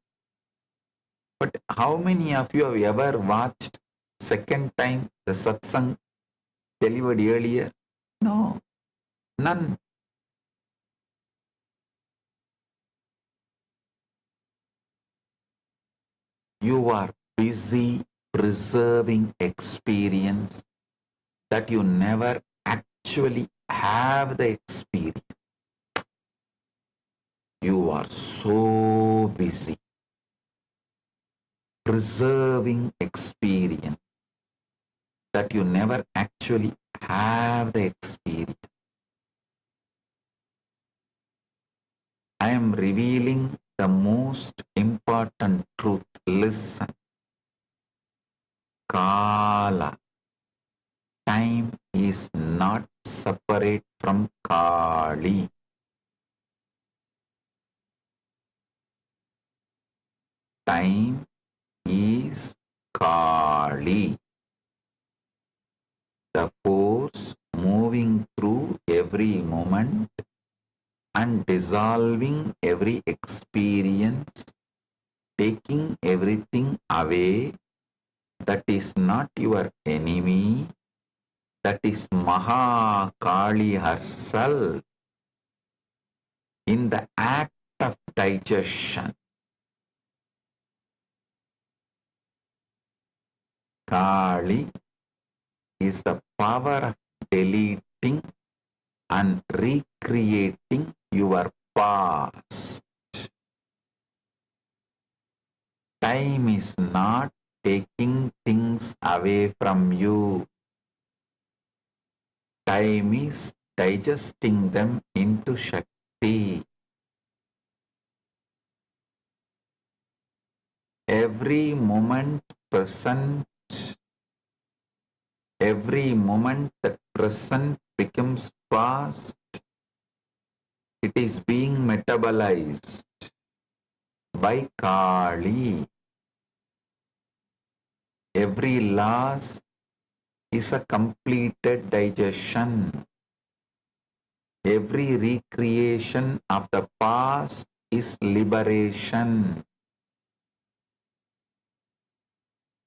But how many of you have ever watched second time the satsang delivered earlier? No, none. You are busy preserving experience that you never actually have the experience. You are so busy preserving experience that you never actually have the experience. I am revealing the most important truth. Listen. Kala. Time is not separate from Kali. Time is Kali, the force moving through every moment and dissolving every experience, taking everything away, that is not your enemy. That is Maha Kali herself in the act of digestion. Kali is the power of deleting and recreating your past. Time is not taking things away from you. Time is digesting them into Shakti. Every moment present, every moment that present becomes past, it is being metabolized by Kali. Every loss is a completed digestion. Every recreation of the past is liberation.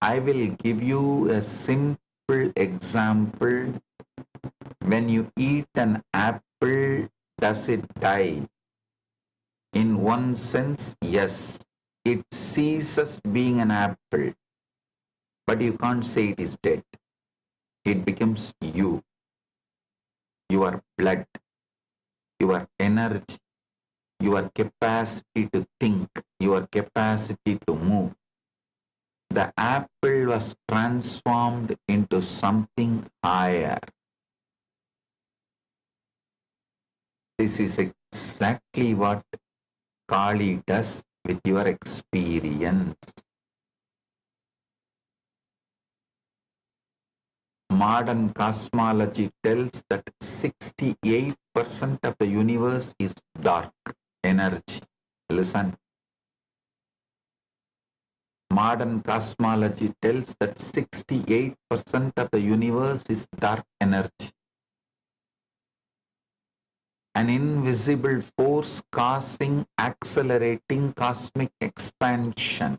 I will give you a simple example. When you eat an apple, does it die? In one sense, yes. It ceases being an apple. But you can't say it is dead. It becomes you, your blood, your energy, your capacity to think, your capacity to move. The apple was transformed into something higher. This is exactly what Kali does with your experience. Modern cosmology tells that 68% of the universe is dark energy. Listen. Modern cosmology tells that 68% of the universe is dark energy. An invisible force causing accelerating cosmic expansion.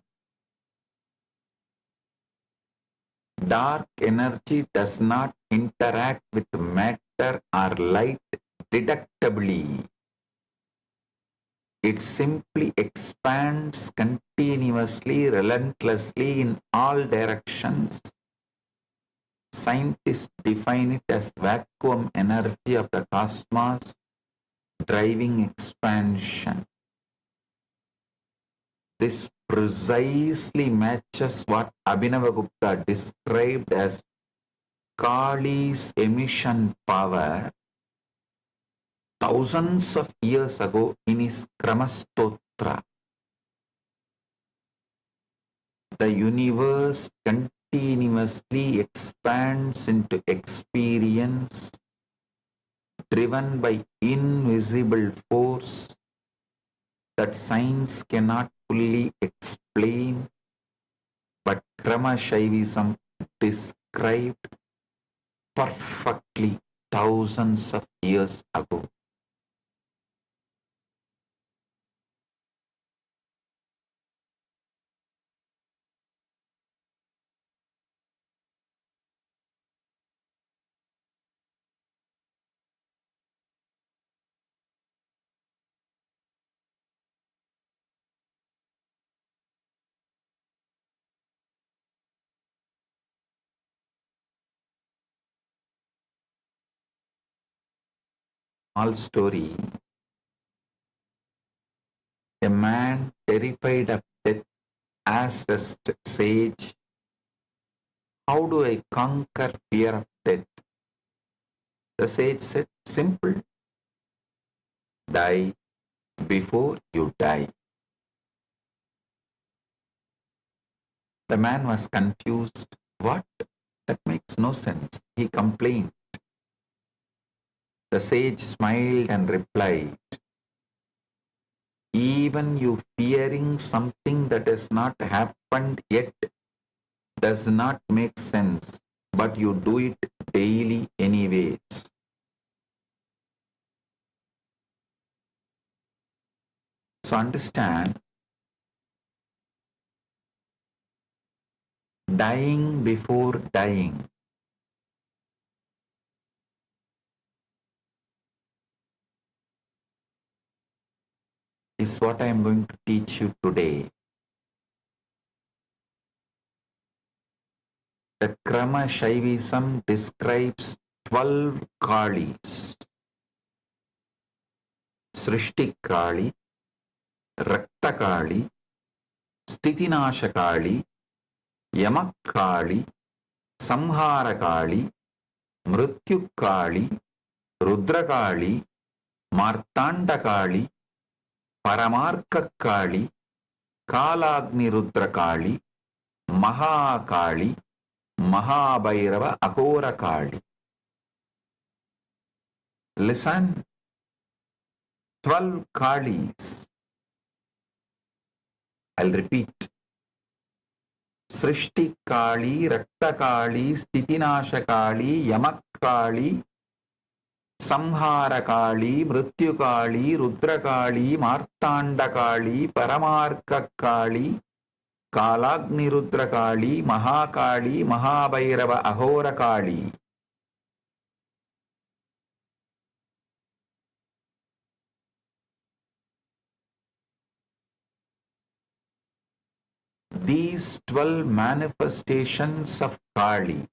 Dark energy does not interact with matter or light deductively. It simply expands continuously, relentlessly in all directions. Scientists define it as vacuum energy of the cosmos driving expansion. This precisely matches what Abhinavagupta described as Kali's emission power thousands of years ago in his Kramastotra. The universe continuously expands into experience driven by invisible force that science cannot fully explain, but Krama Shaivism described perfectly thousands of years ago. Small story. A man terrified of death asked a sage, "How do I conquer fear of death?" The sage said, "Simple. Die before you die." The man was confused. What? That makes no sense. He complained. The sage smiled and replied, "Even you fearing something that has not happened yet does not make sense, but you do it daily anyways." So understand, dying before dying. Is what I am going to teach you today. The Krama Shaivism describes 12 Kalis. Srishti Kali, Rakta Kali, Stitinasha Kali, Yamak Kali, Samhara Kali, Mrityu Kali, Rudra Kali, Martanda Kali, Paramarka Kali, Kalagni Rudra Kali, Mahakali, Mahabhairava Ahora Kali. Listen, 12 Kalis. I'll repeat. Srishti Kali, Rakta Kali, Stitinasha Kali, Yamak Kali, Samhara Kali, Mrityu Kali, Rudra Kali, Martanda Kali, Paramarka Kali, Kalagni Rudra Kali, Mahakali, Mahabhairava Ahora Kali. These 12 manifestations of Kali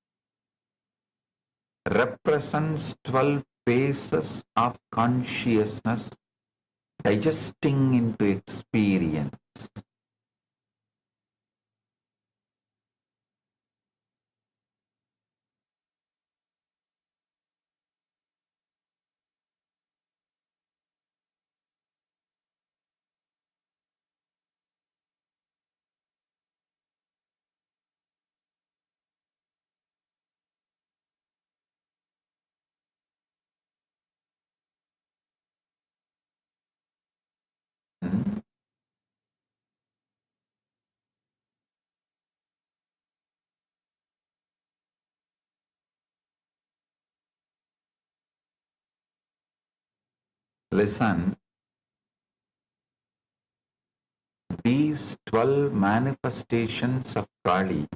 represents 12 phases of consciousness digesting into experience. Hmm? Listen, these 12 manifestations of Kali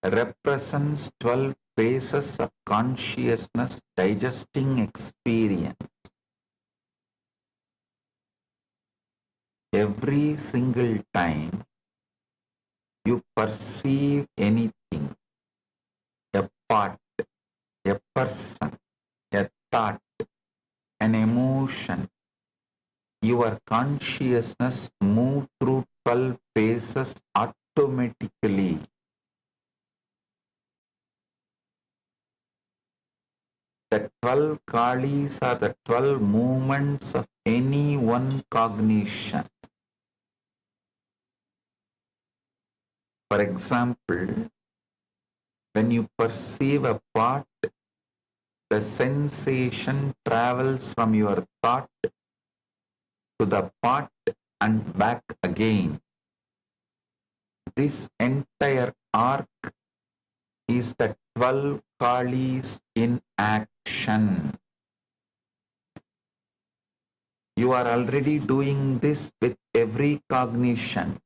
represents 12 phases of consciousness digesting experience. Every single time you perceive anything, a part, a person, a thought, an emotion, your consciousness moves through 12 phases automatically. The 12 Kalis are the 12 movements of any one cognition. For example, when you perceive a part, the sensation travels from your thought to the part and back again. This entire arc is the 12 Kalis in action. You are already doing this with every cognition.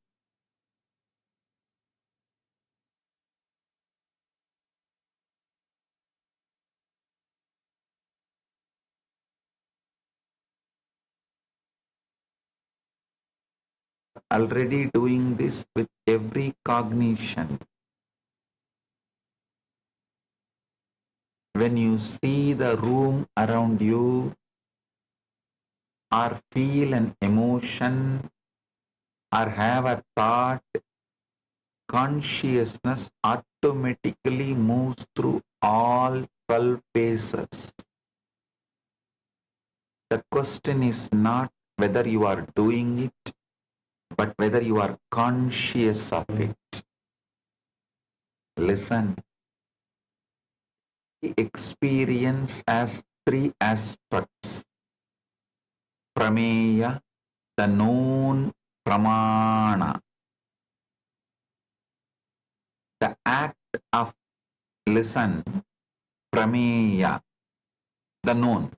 Already doing this with every cognition. When you see the room around you, or feel an emotion, or have a thought, consciousness automatically moves through all 12 phases. The question is not whether you are doing it, but whether you are conscious of it. Listen. Experience has three aspects. Prameya, the known, pramana, the act of, listen, prameya, the known.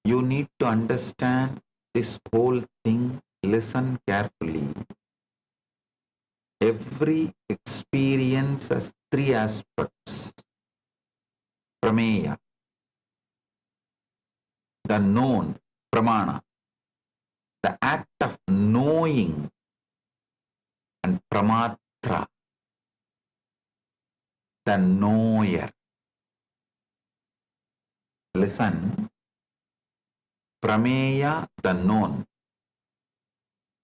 You need to understand this whole thing. Listen carefully. Every experience has three aspects. Prameya, the known, pramana, the act of knowing, and pramatra, the knower. Listen. Prameya, the known.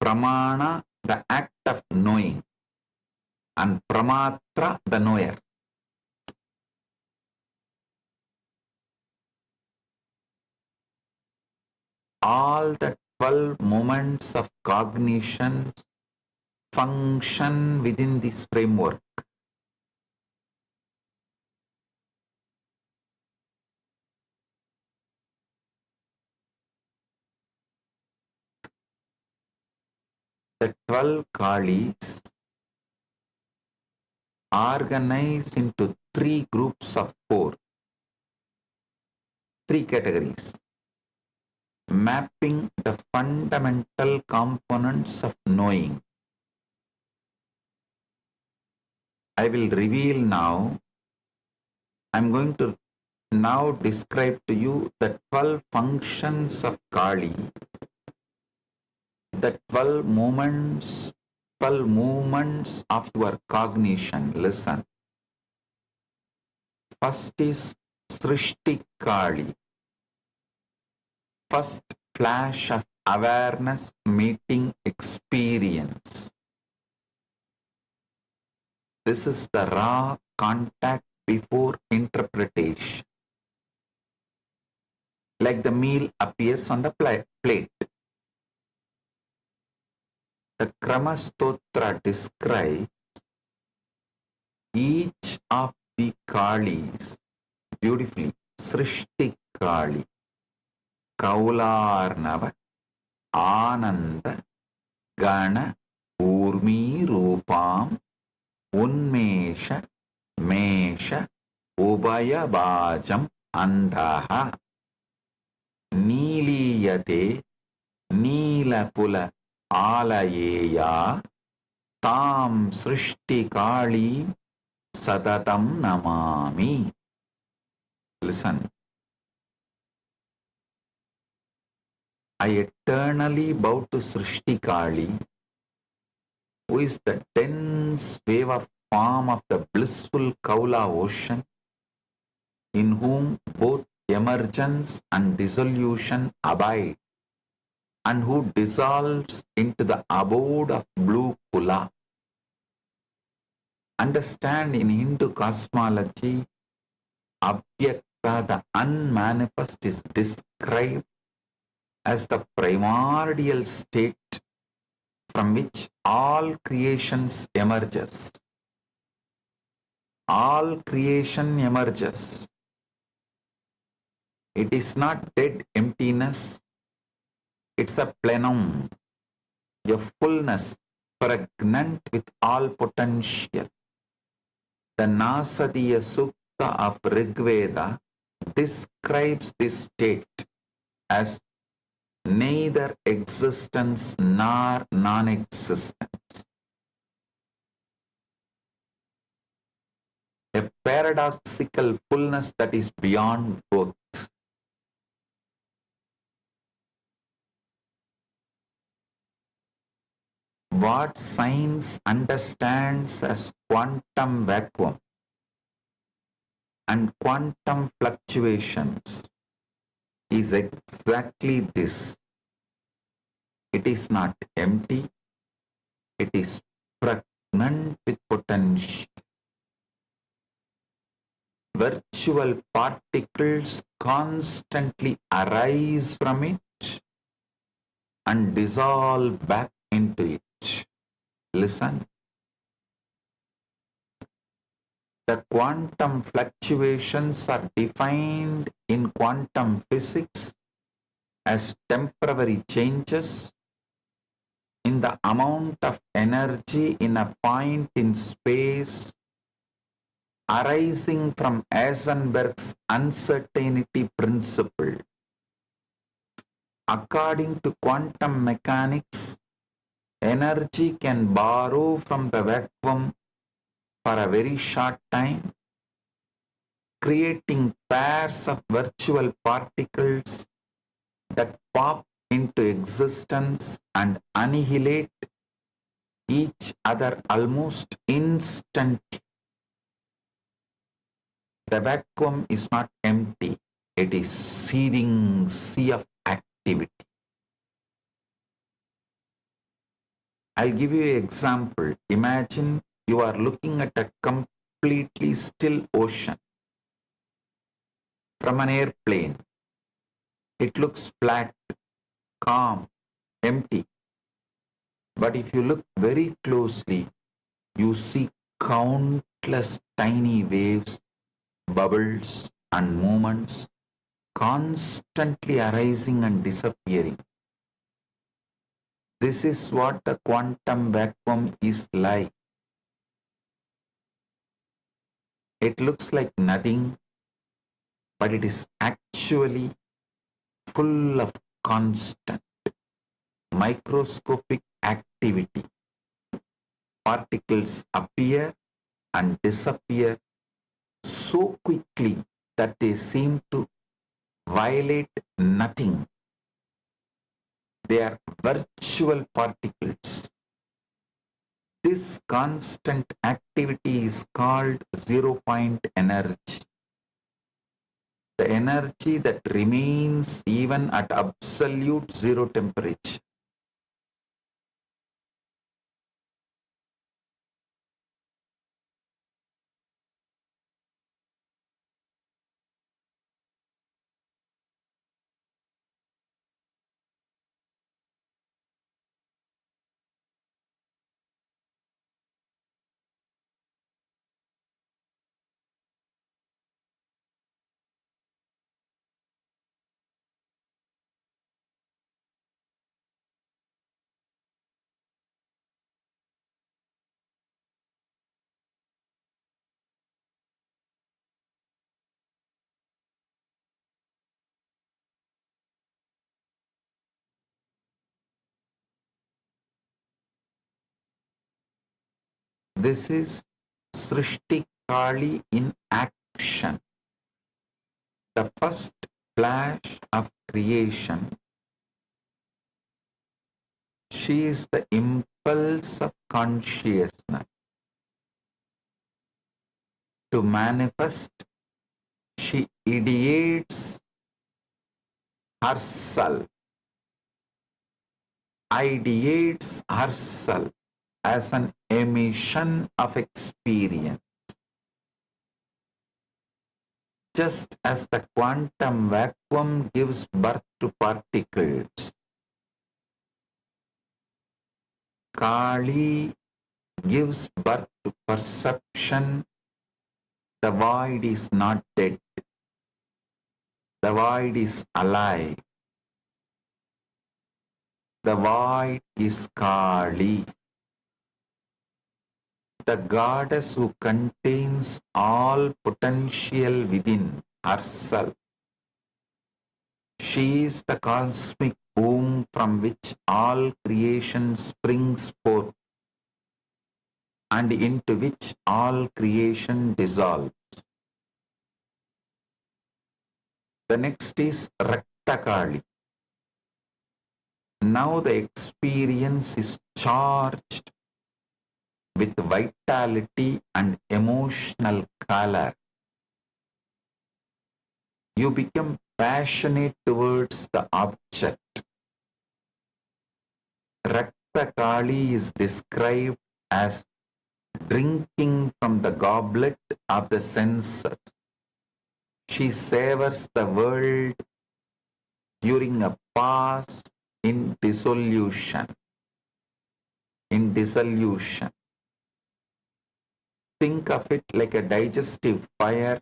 Pramana, the act of knowing. And pramatra, the knower. All the 12 moments of cognition function within this framework. The 12 Kalis organized into 3 groups of 4, 3 categories, mapping the fundamental components of knowing. I will reveal now. I'm going to now describe to you the 12 functions of Kali, the 12 movements of your cognition. Listen. First is Srishti Kali. First flash of awareness meeting experience. This is the raw contact before interpretation. Like the meal appears on the plate. The Krama Stotra describes each of the Kalis beautifully. Srishti Kali, Kaularnava, Ananda, Gana, Urmi, Rupam, Unmesha, Mesha, Ubaya Bajam, Andaha, Niliyate, Nilapula, Alayeya, Tam Srishti Kali, Sadatam Namami. Listen. I eternally bow to Srishti Kali, who is the dense wave of form of the blissful Kaula ocean, in whom both emergence and dissolution abide, and who dissolves into the abode of blue Kula. Understand, in Hindu cosmology, Abhyakta, the unmanifest, is described as the primordial state from which all creations emerges. All creation emerges. It is not dead emptiness. It's a plenum, a fullness pregnant with all potential. The Nasadiya Sukta of Rigveda describes this state as neither existence nor non-existence. A paradoxical fullness that is beyond both. What science understands as quantum vacuum and quantum fluctuations is exactly this. It is not empty, it is pregnant with potential. Virtual particles constantly arise from it and dissolve back into it. Listen. The quantum fluctuations are defined in quantum physics as temporary changes in the amount of energy in a point in space arising from Heisenberg's uncertainty principle. According to quantum mechanics, energy can borrow from the vacuum for a very short time, creating pairs of virtual particles that pop into existence and annihilate each other almost instantly. The vacuum is not empty, it is seething sea of activity. I'll give you an example. Imagine you are looking at a completely still ocean from an airplane. It looks flat, calm, empty. But if you look very closely, you see countless tiny waves, bubbles, and movements constantly arising and disappearing. This is what the quantum vacuum is like. It looks like nothing, but it is actually full of constant, microscopic activity. Particles appear and disappear so quickly that they seem to violate nothing. They are virtual particles. This constant activity is called zero-point energy. The energy that remains even at absolute zero temperature. This is Srishti Kali in action. The first flash of creation. She is the impulse of consciousness. To manifest, she ideates herself, as an emission of experience. Just as the quantum vacuum gives birth to particles, Kali gives birth to perception. The void is not dead. The void is alive. The void is Kali, the goddess who contains all potential within herself. She is the cosmic womb from which all creation springs forth and into which all creation dissolves. The next is Rakta Kali. Now the experience is charged with vitality and emotional color. You become passionate towards the object. Rakta Kali is described as drinking from the goblet of the senses. She savors the world during a pause in dissolution. Think of it like a digestive fire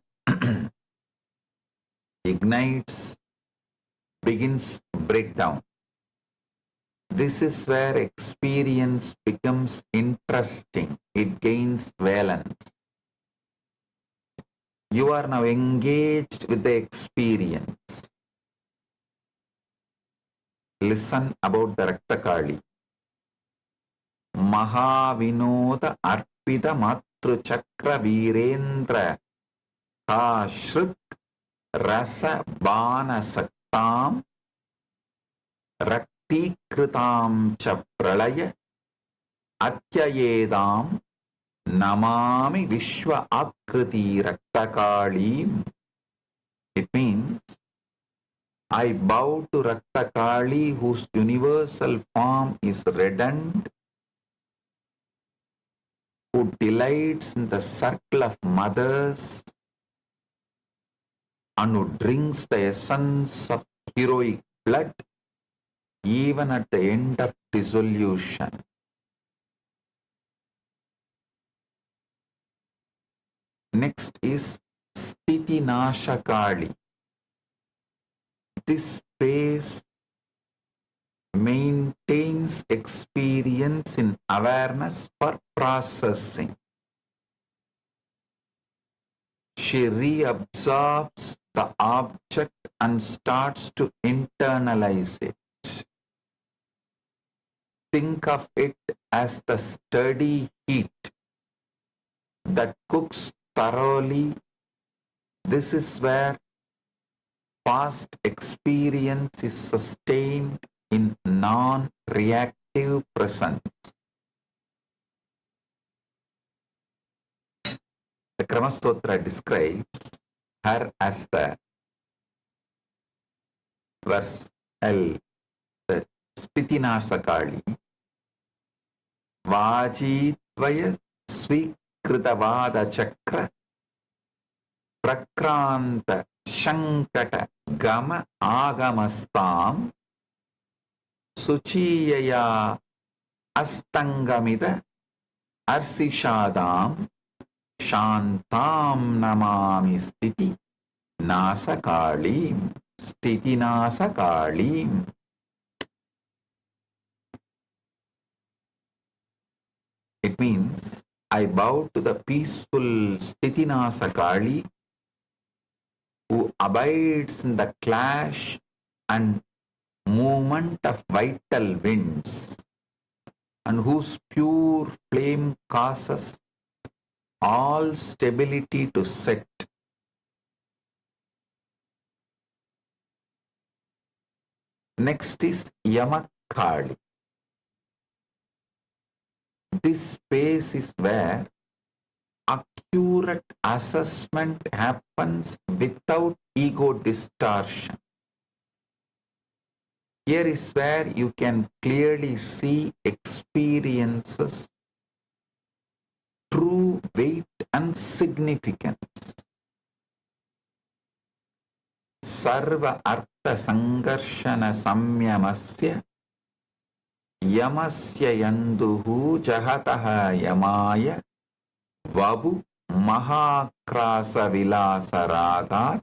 ignites, begins breakdown. This is where experience becomes interesting. It gains valence. You are now engaged with the experience. listen about the Raktakali. Mahavinoda Arpita Matru Chakra Virendra Kashrit Rasa Bana Saktam Rakti Kritam Cha Pralaya Atyayedam Namami Vishwa Akriti Raktakali. It means, I bow to Raktakali, whose universal form is reddened, who delights in the circle of mothers, and who drinks the essence of heroic blood even at the end of dissolution. Next is Sthiti Nashakali. This space maintains experience in awareness for processing. She reabsorbs the object and starts to internalize it. Think of it as the steady heat that cooks thoroughly. This is where past experience is sustained in non-reactive presence. The Kramastotra describes her as the verse L, the Sthitinasakali, Vajitvaya Svikritavada Chakra Prakranta Shankata Gama Agamastam Suchiyaya Astangamida Arsishadam Shantam Namami Sthiti Nasakalim. Sthiti Nasakalim. It means, I bow to the peaceful Sthiti Nasakali, who abides in the clash and movement of vital winds, and whose pure flame causes all stability to set. Next is Yamakali. This space is where accurate assessment happens without ego distortion. Here is where you can clearly see experiences, true weight and significance. Sarva Artha Sangarshana Samyamasya Yamasya Yanduhu Jahataha Yamaya Vabu Mahakrasa Vilasa Ragat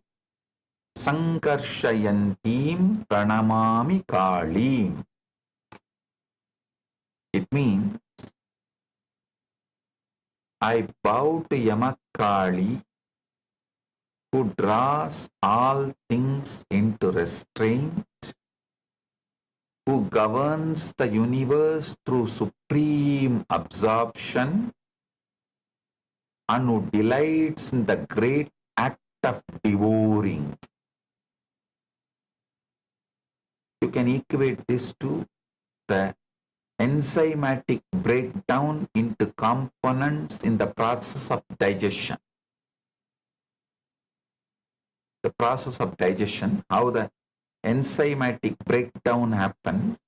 Sankarshayantim Pranamami Kalim. It means, I bow to Yamakali, who draws all things into restraint, who governs the universe through supreme absorption, and who delights in the great act of devouring. You can equate this to the enzymatic breakdown into components in the process of digestion. The process of digestion, how the enzymatic breakdown happens,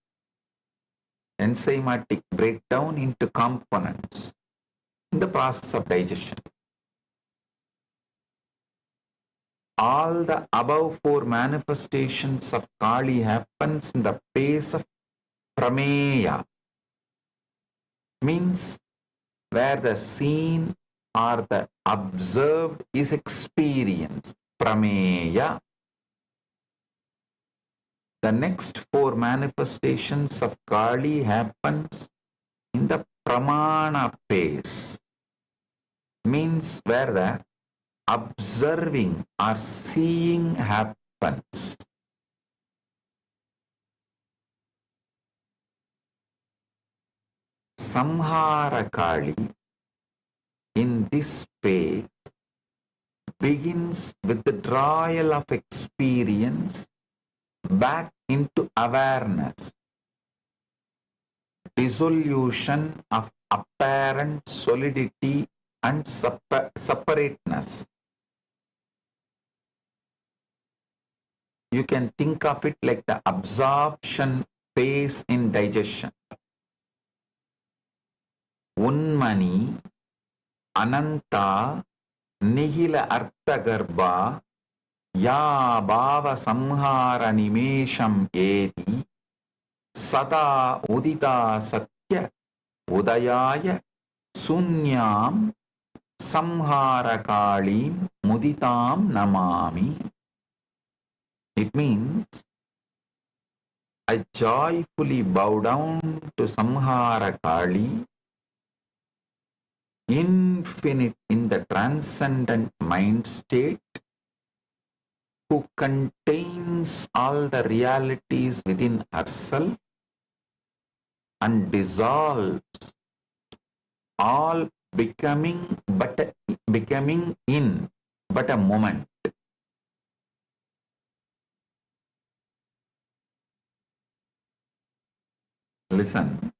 enzymatic breakdown into components in the process of digestion. All the above four manifestations of Kali happens in the pace of prameya, means where the seen or the observed is experienced, prameya. The next four manifestations of Kali happens in the pramana pace, means where the observing or seeing happens. Samhara Kali in this space begins with the drawal of experience back into awareness, dissolution of apparent solidity and separateness. You can think of it like the absorption phase in digestion. Unmani, Ananta, Nihila Arthagarbha, Ya Bhava Samhara Nimesham Edi, Sada Udita Satya, Udayaya, Sunyam, Samhara Kalim, Muditam Namami. It means, I joyfully bow down to Samhara Kali, infinite in the transcendent mind state, who contains all the realities within herself and dissolves all becoming in but a moment. Listen.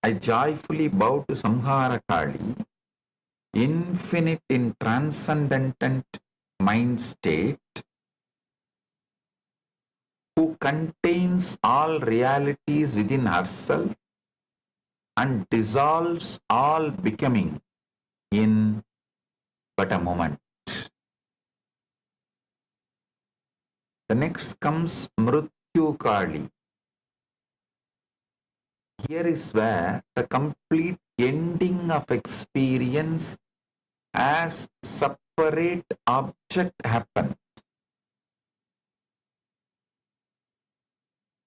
I joyfully bow to Samhara Kali, infinite in transcendent mind state, who contains all realities within herself and dissolves all becoming in but a moment. The next comes Mrityu Kali. Here is where the complete ending of experience as separate object happens.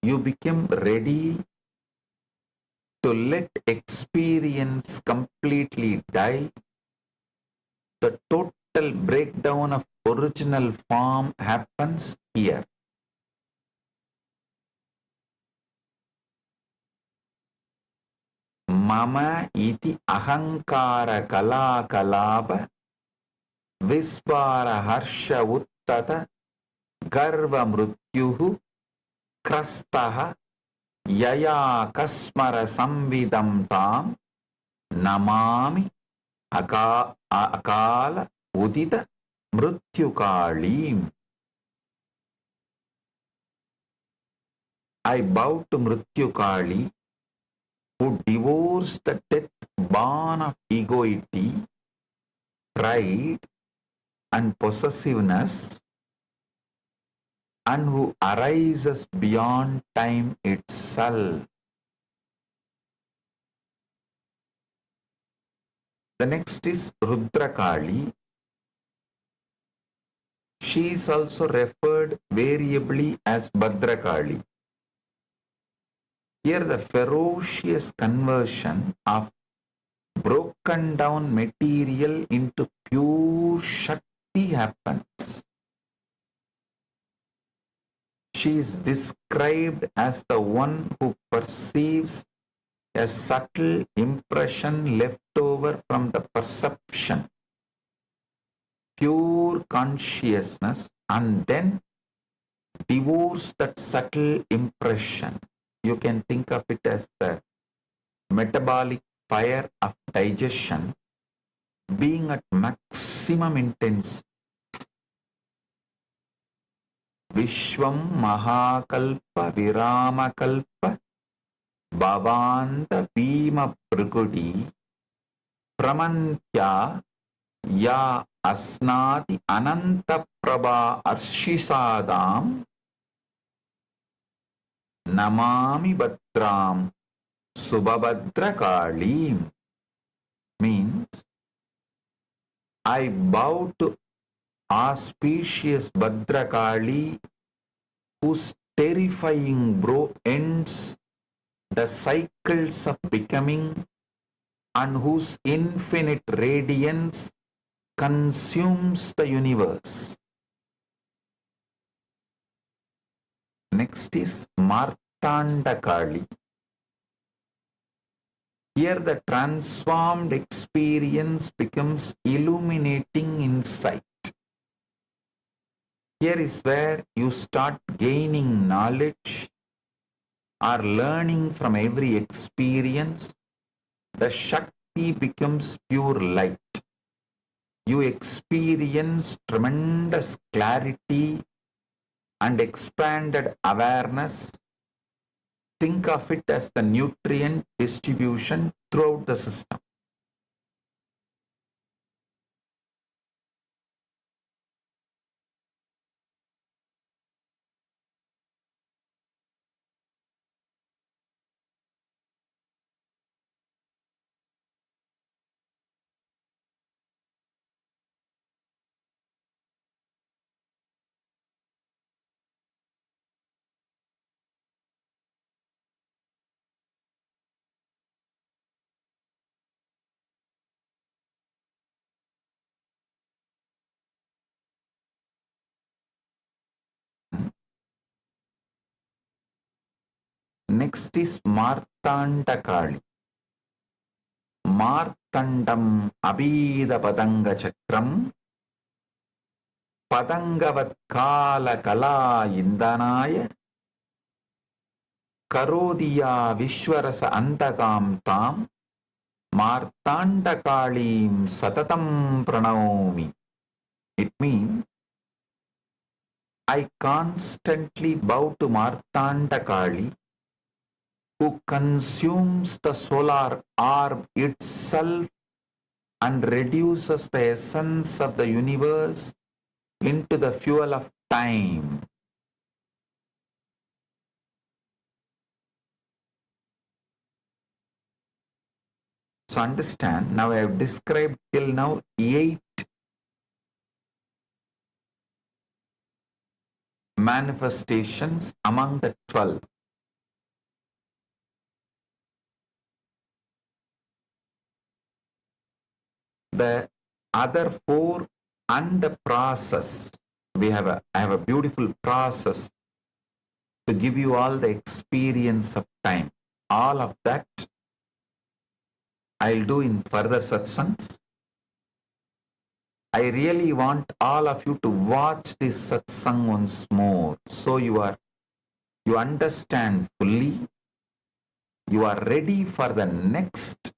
You become ready to let experience completely die. The total breakdown of original form happens here. Mama iti ahankara kala kalaba visvara harsha uttata garva mrutyuhu krastaha yaya kasmara samvidam tam namami akala udita mrityukalim. I bow to Mrityukali, who devours the death born of egoity, pride, and possessiveness, and who arises beyond time itself. The next is Rudrakali. She is also referred variably as Bhadrakali. Here the ferocious conversion of broken down material into pure Shakti happens. She is described as the one who perceives a subtle impression left over from the perception, pure consciousness, and then devours that subtle impression. You can think of it as the metabolic fire of digestion being at maximum intensity. Vishwam Mahakalpa Viramakalpa Bhavanta Bhima Pragudi Pramantya Ya Asnati Ananta Prabha Arshisadam Namami Bhadram Subhabhadrakalim. Means, I bow to auspicious Bhadrakali, whose terrifying brow ends the cycles of becoming and whose infinite radiance consumes the universe. Next is Martandu Martandakali. Here the transformed experience becomes illuminating insight. Here is where you start gaining knowledge or learning from every experience. The Shakti becomes pure light. You experience tremendous clarity and expanded awareness. Think of it as the nutrient distribution throughout the system. Next is Martandakali. Martandam Abhida Padanga Chakram Padangavat Kala Kala Indanaya Karodiya Vishwarasa Antakam Tam Martandakalim Satatam Pranaomi. It means I constantly bow to Martandakali, who consumes the solar orb itself and reduces the essence of the universe into the fuel of time. So understand, now I have described till now 8 manifestations among the 12. The other 4 and the process. I have a beautiful process to give you all the experience of time. All of that I'll do in further satsangs. I really want all of you to watch this satsang once more, so you understand fully, you are ready for the next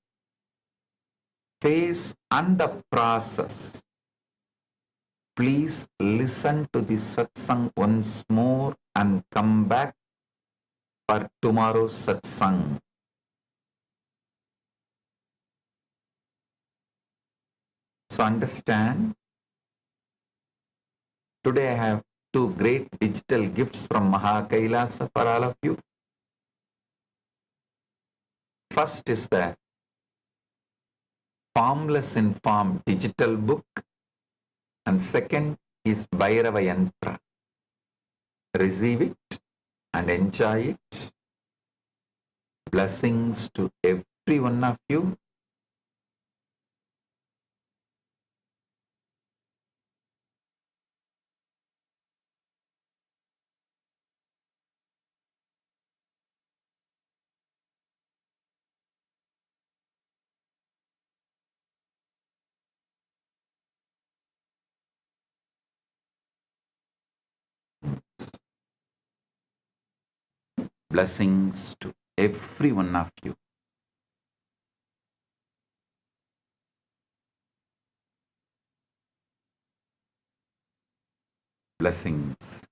phase and the process. Please listen to this satsang once more and come back for tomorrow's satsang. So understand, today I have 2 great digital gifts from Kailasa for all of you. First is the Formless in Form digital book, and second is Bhairava Yantra. Receive it and enjoy it. Blessings to every one of you. Blessings to every one of you. Blessings.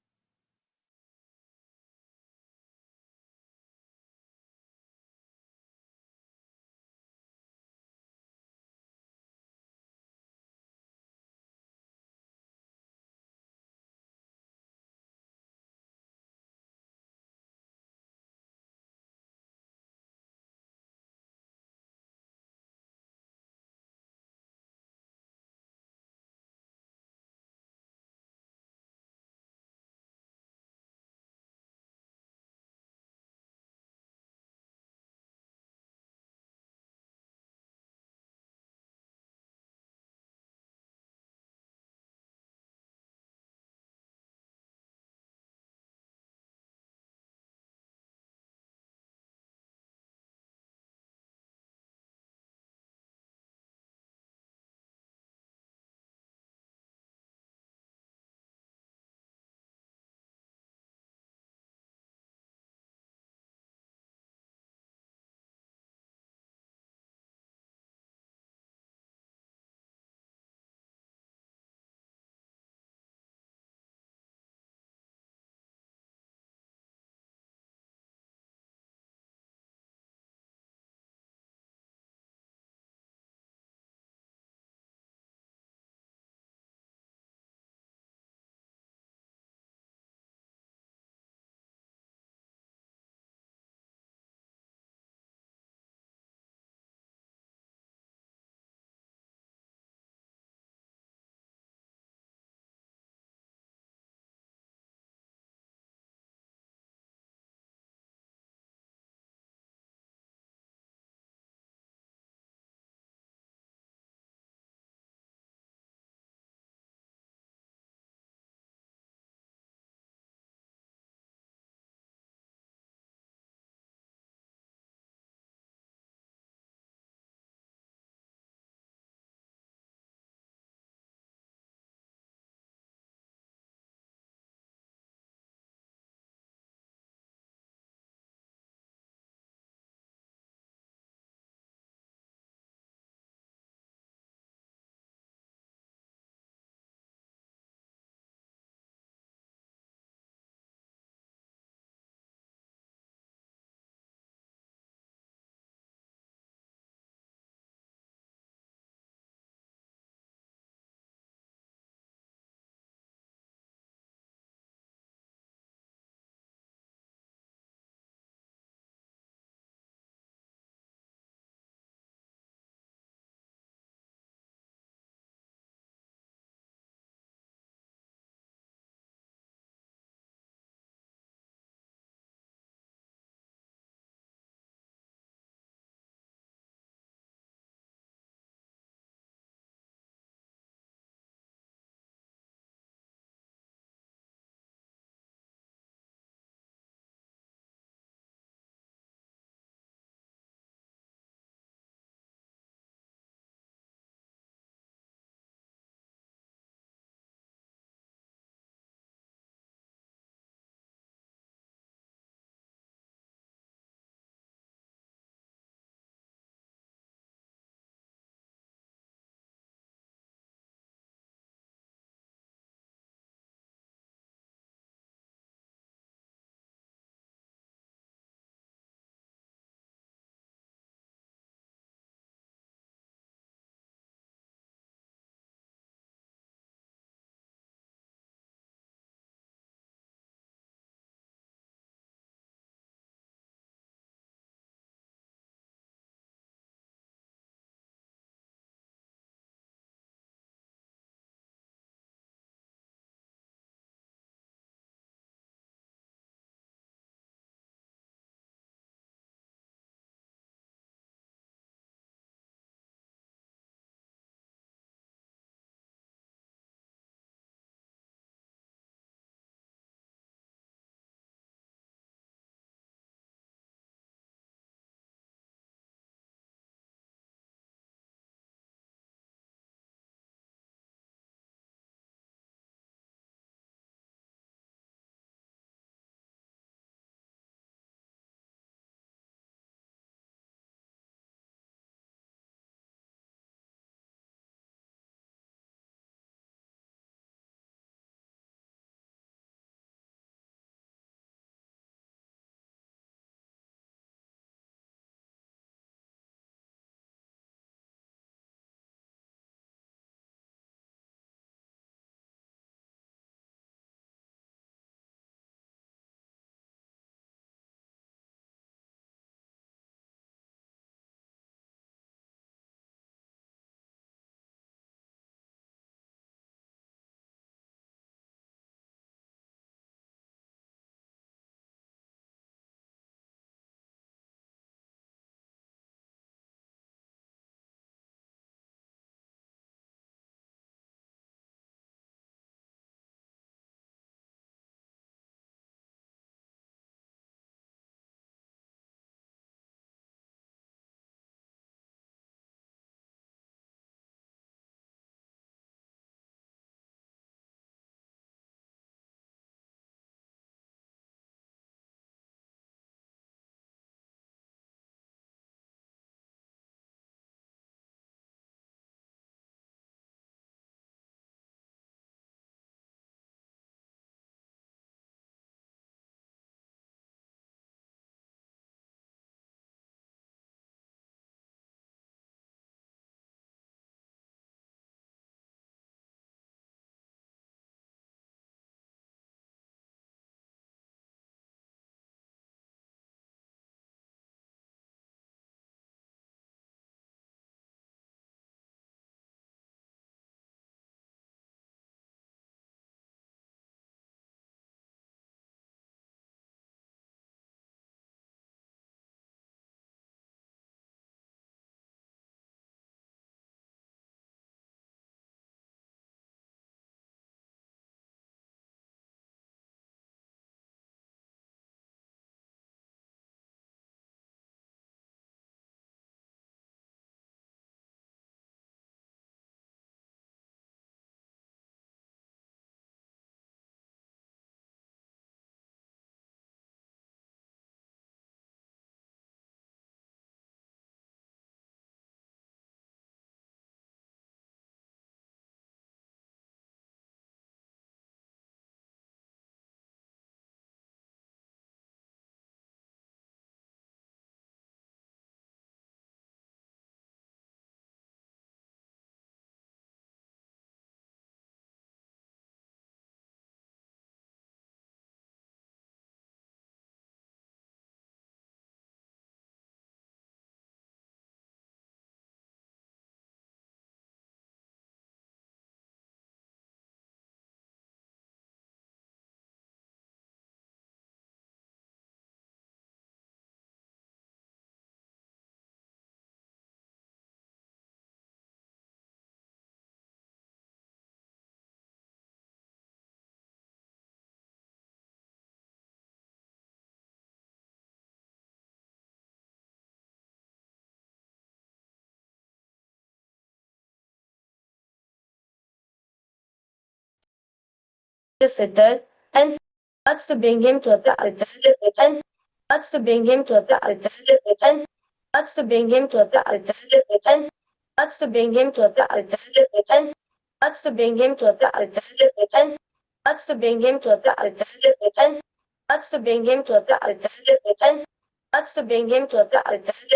the siddha and starts to bring him to a path. And starts to bring him to a path. And starts to bring him to a path. And starts to bring him to a path. And starts to bring him to a path. And starts to bring him to a path. And starts to bring him to a path. And starts to bring him to a path. And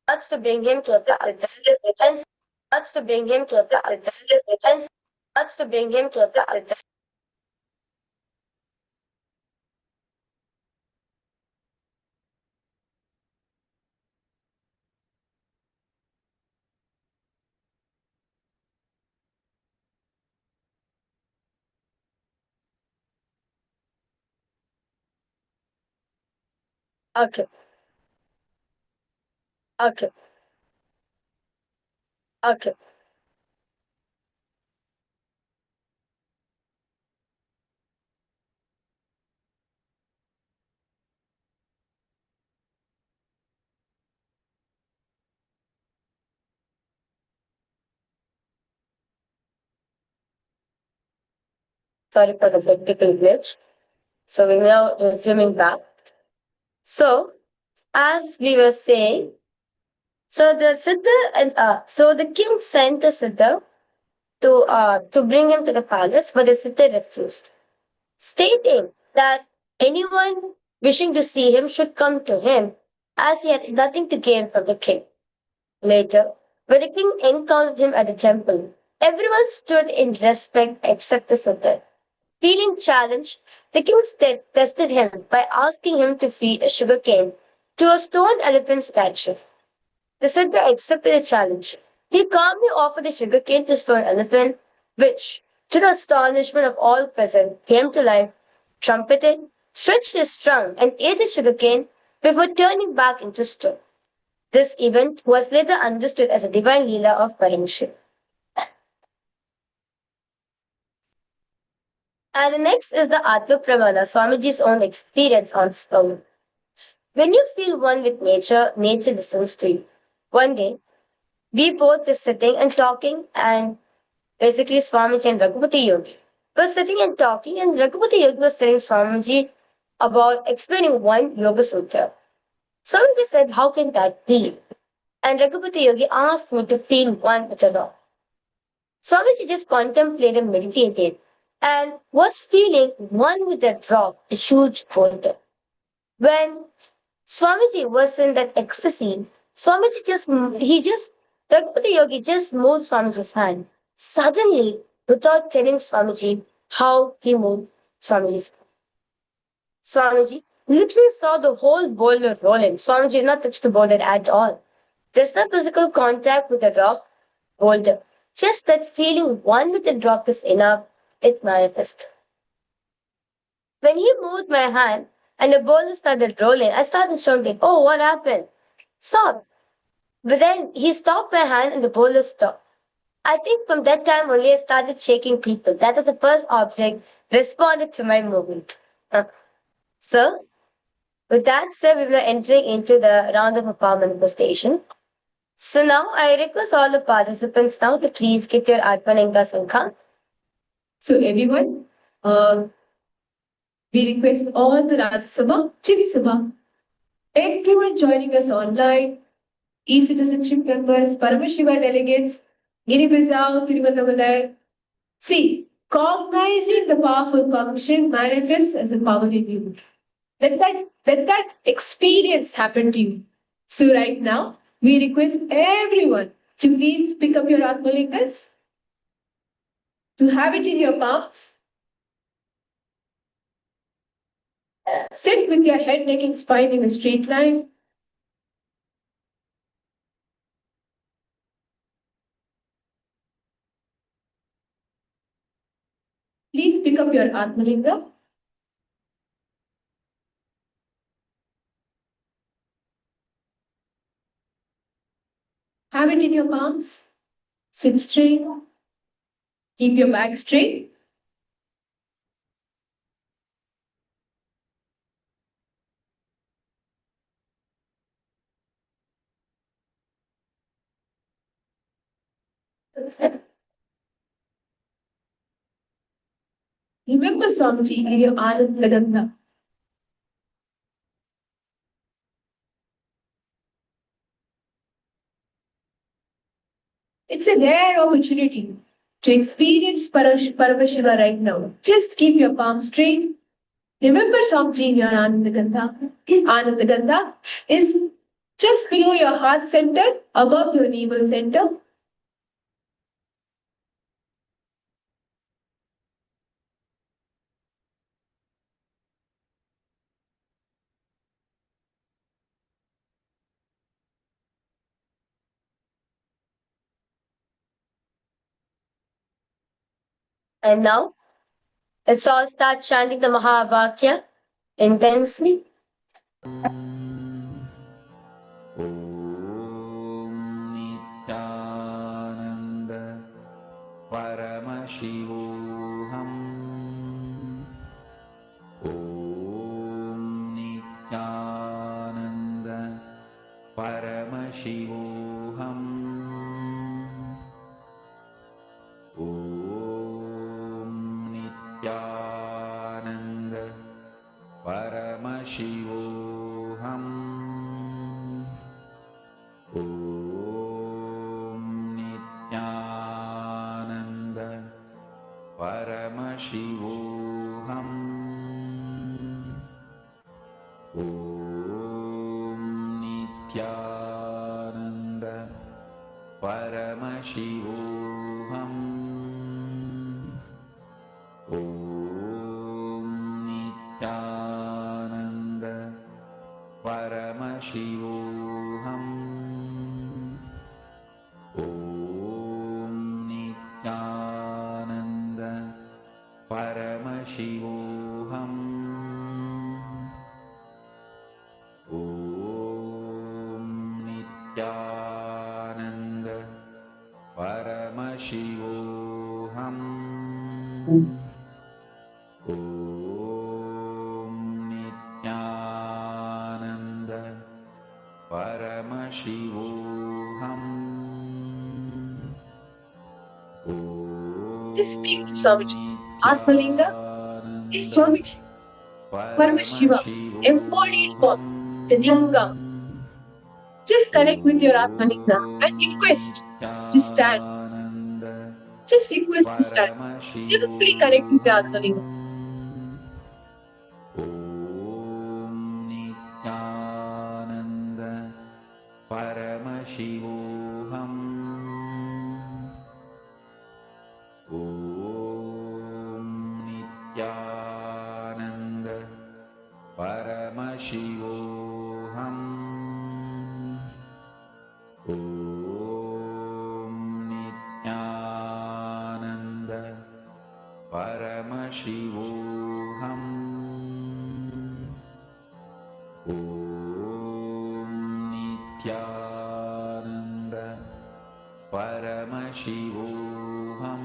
starts to bring him to a path. And starts to bring him to a path. And starts to bring him to a path. Okay, okay, okay. Sorry for the technical glitch. So we're now resuming back. So as we were saying, so the siddha and so the king sent the siddha to bring him to the palace, but the siddha refused, stating that anyone wishing to see him should come to him, as he had nothing to gain from the king. Later, when the king encountered him at the temple, everyone stood in respect except the siddha. Feeling challenged, the king tested him by asking him to feed a sugar cane to a stone elephant statue. The Siddha accepted the challenge. He calmly offered the sugar cane to stone elephant, which, to the astonishment of all present, came to life, trumpeted, stretched his trunk, and ate the sugar cane before turning back into stone. This event was later understood as a divine Leela of Paramashivam. And the next is the Atma Pramana, Swamiji's own experience on stone. When you feel one with nature, nature listens to you. One day, we both were sitting and talking, and basically Swamiji and Raghupati Yogi were sitting and talking, and Raghupati Yogi was telling Swamiji about explaining one Yoga Sutra. Swamiji said, "How can that be?" And Raghupati Yogi asked me to feel one with the Lord. Swamiji just contemplated, meditated, and was feeling one with the drop, a huge boulder. When Swamiji was in that ecstasy, Raghupati Yogi just moved Swamiji's hand. Suddenly, without telling Swamiji how he moved Swamiji's hand. Swamiji literally saw the whole boulder rolling. Swamiji did not touch the boulder at all. There's no physical contact with the rock boulder. Just that feeling one with the drop is enough, it manifested. When he moved my hand and the boulder started rolling, I started shouting, "Oh, what happened? Stop." But then he stopped my hand and the boulder stopped. I think from that time only I started shaking people. That was the first object responded to my movement. So, with that said, we will be entering into the round of power manifestation. So now I request all the participants now to please get your Atmalinga Sankha. So everyone, we request all the Rajya Sabha, Chini Sabha, everyone joining us online, e-citizenship members, Paramashiva delegates, Guinea-Bissau, Tiruvannamalai. See, cognizing the powerful cognition manifests as a power in you. Let that experience happen to you. So right now, we request everyone to please pick up your Atmalingas, to have it in your palms. Sit with your head, neck, and spine in a straight line. Please pick up your Atmalinga. Have it in your palms. Sit straight. Keep your back straight. Remember Swamiji in your Anandagandha. It's a rare opportunity to experience Paramashiva right now. Just keep your palms straight. Remember Swamiji in your Anandagandha. Anandagandha is just below your heart center, above your navel center. And now, let's all start chanting the Mahavakya intensely. Om Nithyananda Paramashivoham. Om Nithyananda Paramashivoham. Om Nithyananda Paramashivoham. Om Nithyananda Paramashivoham. Om Nithyananda Paramashivoham. Om Nithyananda Paramashivoham. Om Nithyananda Paramashivoham. Om Nithyananda Paramashivoham. Om Nithyananda Paramashivoham. Just speak to Swamiji. Atmalinga is Swamiji. Paramashiva, embodied form, the Lingam. Just connect with your Atmalinga and request to stand. Just request to stand. Simply connect with the Atmalinga. Om Nithyananda Paramashivoham. Om Nithyananda Paramashivoham. Om Nithyananda Paramashivoham. Om Nithyananda Paramashivoham.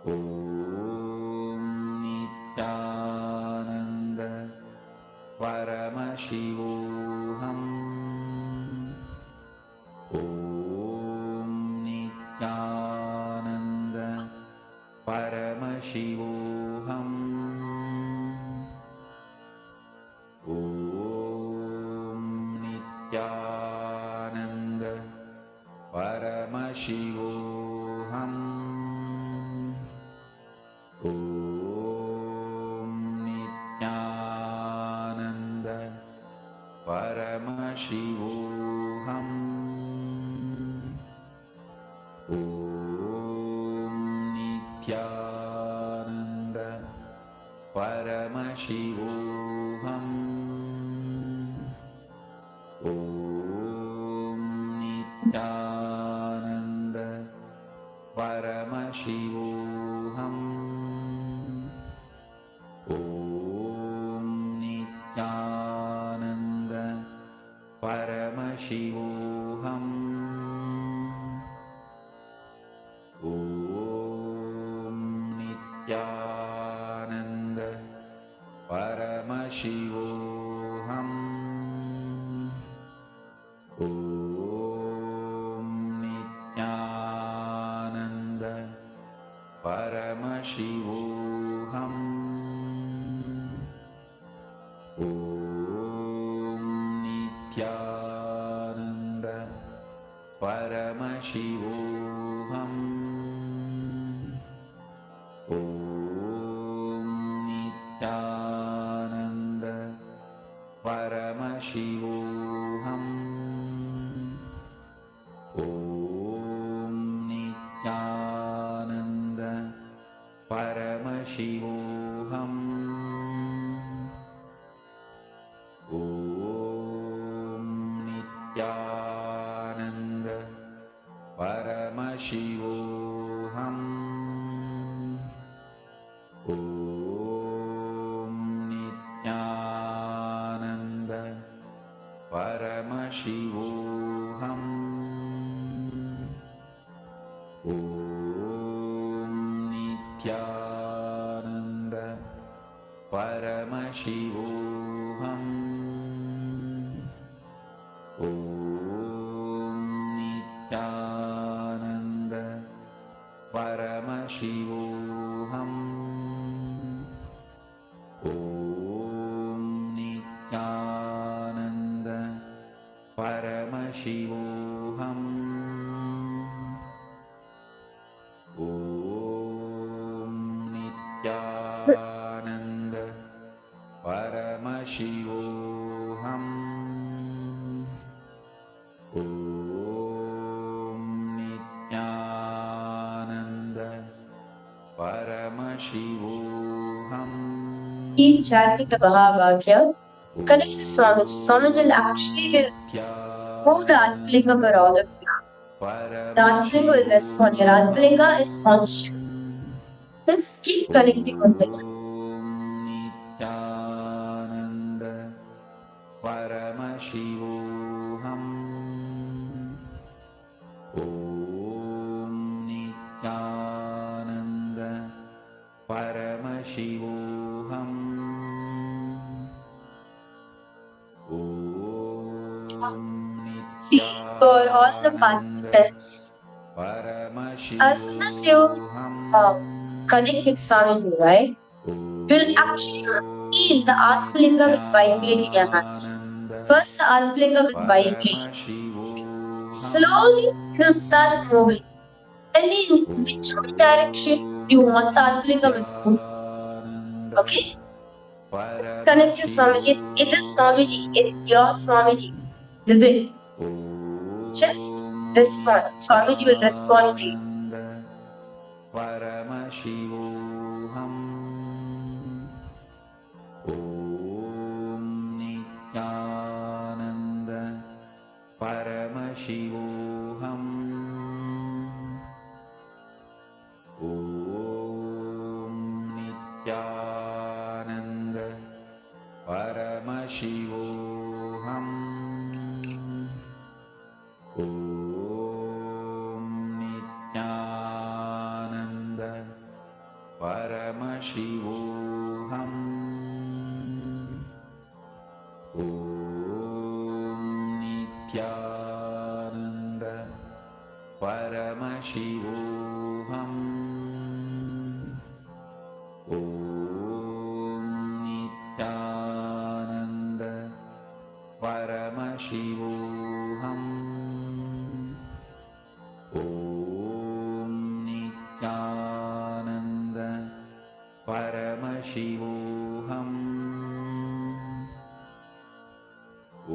Om Nithyananda Paramashivoham. Om Nithyananda Paramashivoham. Om Nithyananda Paramashivoham. Om Nithyananda Paramashivoham. Om Nithyananda Paramashivoham. Om Nithyananda Paramashivoham. Om Nithyananda Paramashivoham. Om Nithyananda Paramashivoham. Om Nithyananda Paramashivoham. Paramashivoham. Om Nithyananda Paramashivoham. Om Nithyananda Paramashivoham. Om Nithyananda Paramashivoham. Om Nithyananda Paramashivoham. Om Nithyananda Paramashivoham. Om Nithyananda Paramashivoham. Om Nithyananda Paramashivoham. Om Nithyananda Paramashivoham. Om Nithyananda Paramashivoham. Om Nithyananda Paramashivoham. Keep chanting the Mahavakya. Connect to Swamiji. Swamiji will actually move the Atmalinga for all of you. The Atmalinga will rest on your Atmalinga is sunshine. Let's keep connecting with it. Om Nithyananda Paramashivoham. Om Nithyananda Paramashivoham. Om See, for all the Nithyananda participants, as soon as you Paramashivoham. connect with Swamiji, right, you'll actually feel the Atmalinga will vibrate in your hands. First, the Atmalinga will vibrate. Slowly, it'll start moving. And in whichever direction you want the Atmalinga will move. Okay? Just connect to Swamiji. It is Swamiji. It's your Swamiji. Living. Just respond. Swamiji will respond to you. Paramashivoham. Om Nithyananda Paramashivoham. Om Nithyananda Paramashivoham. Om Nithyananda Paramashivoham. Om Nithyananda Paramashivoham. Om Nithyananda Paramashivoham. Om Nithyananda Paramashivoham. Om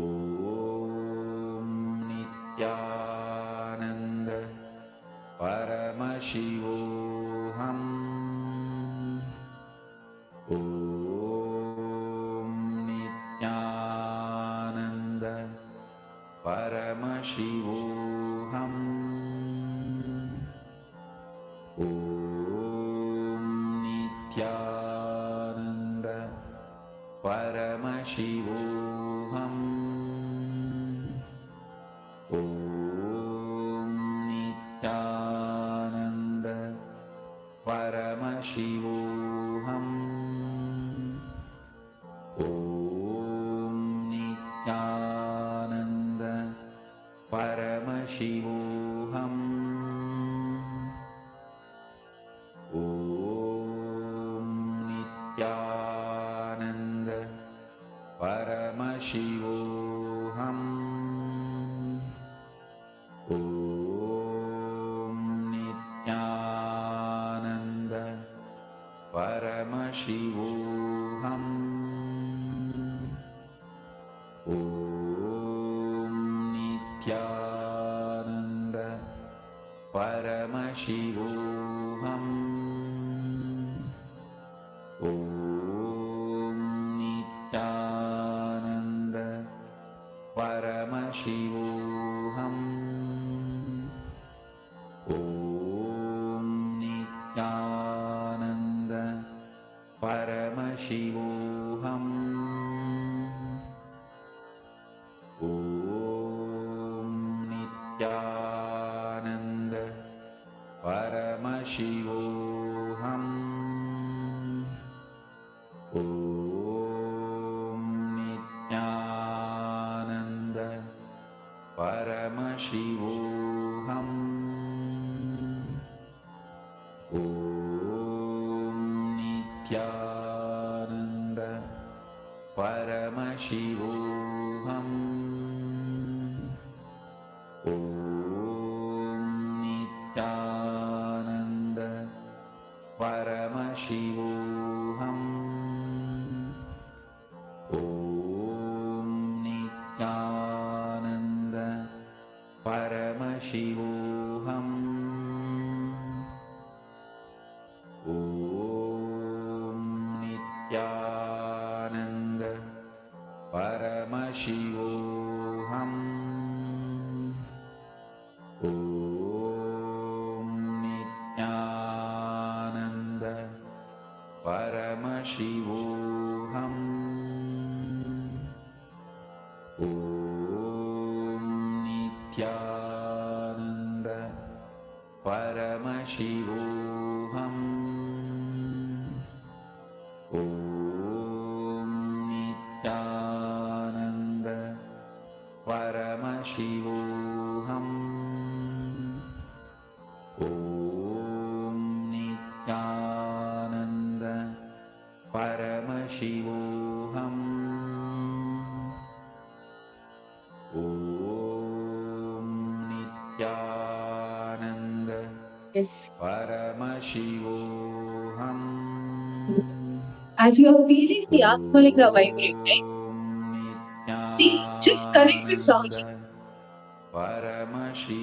Nithyananda Paramashivoham. Om Nithyananda Paramashivoham. Om Nithyananda Paramashivoham. Om Nithyananda Paramashivoham. Om Nithyananda Paramashivoham. Om Paramashivoham. Om Nithyananda Paramashivoham. Om Nithyananda Paramashivoham. Om Nithyananda Paramashivoham. Om Nithyananda Paramashivoham. Om Nithyananda Paramashivoham. Om Nithyananda Paramashivoham. Om Nithyananda Paramashivoham. Om Nithyananda Paramashivoham. Om Nithyananda Paramashivoham. Om Nithyananda Paramashivoham. Om Nithyananda Paramashivoham. Om Nithyananda Paramashivoham. Om Nithyananda Paramashivoham. Om Nithyananda Yes. Paramashivoham. As you are feeling the Atmalinga vibrating, see, just connect with Swamiji.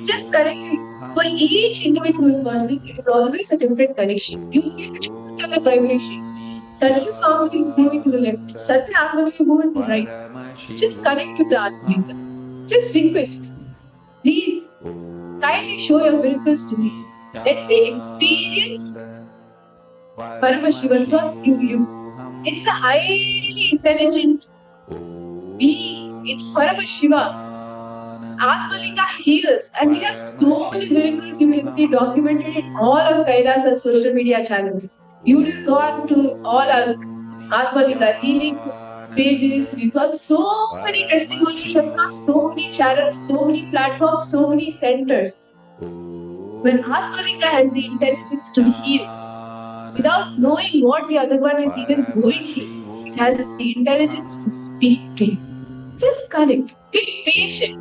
Just connect with, for each individual person, it is always a different connection. You get a different vibration. Suddenly Swamiji is moving to the left, suddenly Atmalinga is moving to the right. Just connect with the Atmalinga. Just request, please, kindly show your miracles to me. Let me experience Paramashivatma through you. It's a highly intelligent being. It's Paramashiva. Atmalinga heals, and we have so many miracles you can see documented in all of Kailasa's social media channels. You would have gone to all our Atmalinga healing pages. We've got so many testimonies across so many channels, so many platforms, so many centers. When Atmalinga has the intelligence to heal, without knowing what the other one is even going through, it has the intelligence to speak to you. Just connect. Be patient.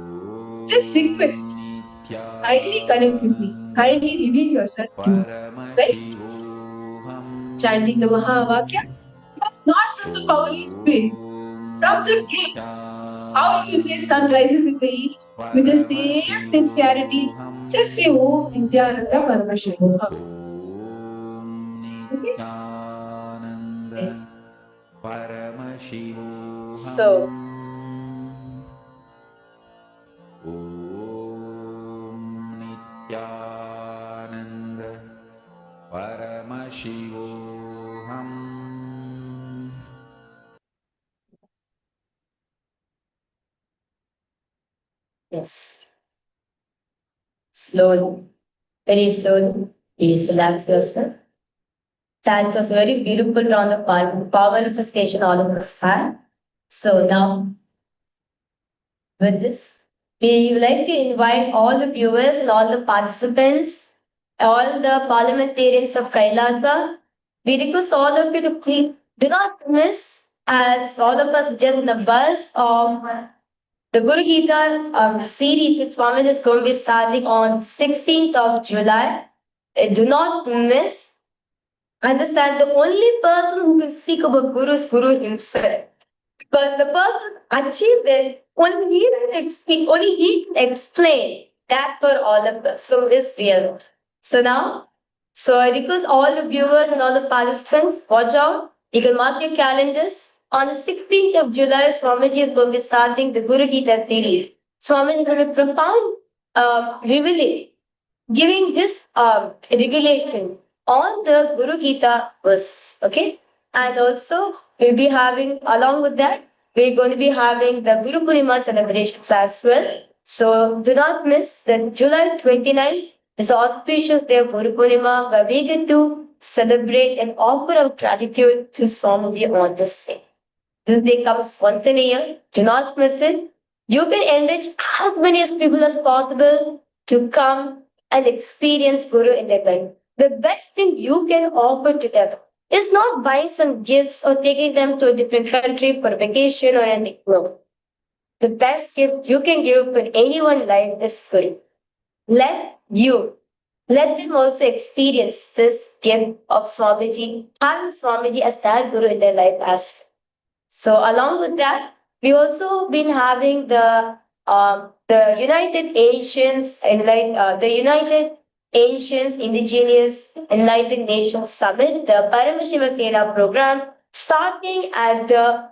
Just request. Kindly connect with me. Kindly reveal yourself to me. Right? Chanting the Mahavakya, but not from the foul space, from the truth. How do you say sun rises in the east? With the same sincerity, just say Om Nithyananda Paramashivam. Okay? Yes. So, Om Nithyananda Paramashivoham. yes. Slowly, very slowly, please relax yourself. That was very beautiful on the power manifestation all of us had. So now, with this, we would like to invite all the viewers and all the participants, all the parliamentarians of Kailasa. We request all of you to please do not miss, as all of us just in the bus of the Guru Gita series which Swami is going to be starting on 16th of July. Do not miss. understand the only person who can speak about Guru is Guru himself. Because the person achieved it, only he can explain that for all of us. So it's real. So now, so I request all the viewers and all the participants, watch out. You can mark your calendars. On the 16th of July, Swamiji is going to be starting the Guru Gita series. Swamiji is going to be profound revealing, giving this revelation on the Guru Gita verse. Okay? And also, we'll be having, along with that, we're going to be having the Guru Purnima celebrations as well. So do not miss that July 29th is the auspicious day of Guru Purnima, where we get to celebrate and offer our gratitude to Swamiji on this day. This day comes once in a year. Do not miss it. You can enrich as many as people as possible to come and experience Guru in their life. The best thing you can offer to them is not buying some gifts or taking them to a different country for a vacation or anything. No. The best gift you can give for anyone's life is Guru. Let them also experience this gift of Swamiji, having Swamiji as their Guru in their life as. So along with that, we also been having the United Asians and the United Asians Indigenous Enlightened Nations Summit, the Paramashiva Sena program, starting at the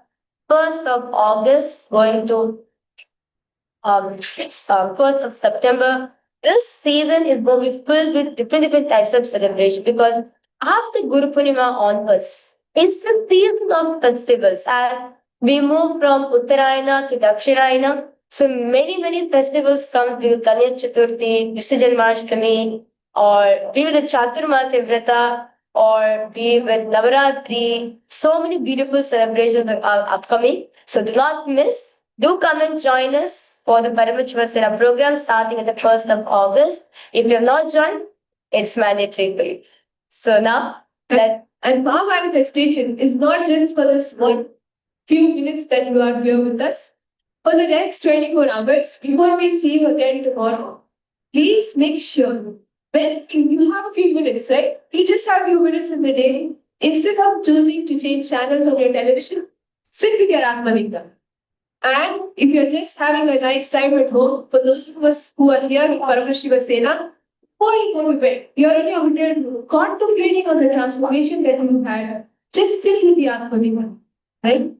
1st of August, going to 1st of September. This season is going to be filled with different types of celebration because after Guru Purnima onwards, it's the season of festivals as we move from Uttarayana to Dakshinayana. So many festivals come to Ganesh Chaturthi, Vishnu Janmashtami, or be with the Chaturmasi Vrata, or be with Navaratri. So many beautiful celebrations are upcoming. So do not miss. Do come and join us for the Paramashiva Sena program starting at the 1st of August. If you have not joined, it's mandatory for you. So now, And our manifestation is not just for this one few minutes that you are here with us. For the next 24 hours, before we see you again tomorrow, please make sure when you have a few minutes, right? You just have a few minutes in the day. Instead of choosing to change channels on your television, sit with your Atmalinga. And if you're just having a nice time at home, for those of us who are here with Paramashiva Sena, before you go to bed, you're in your hotel contemplating on the transformation that you had. Just sit with the Atmalinga, right?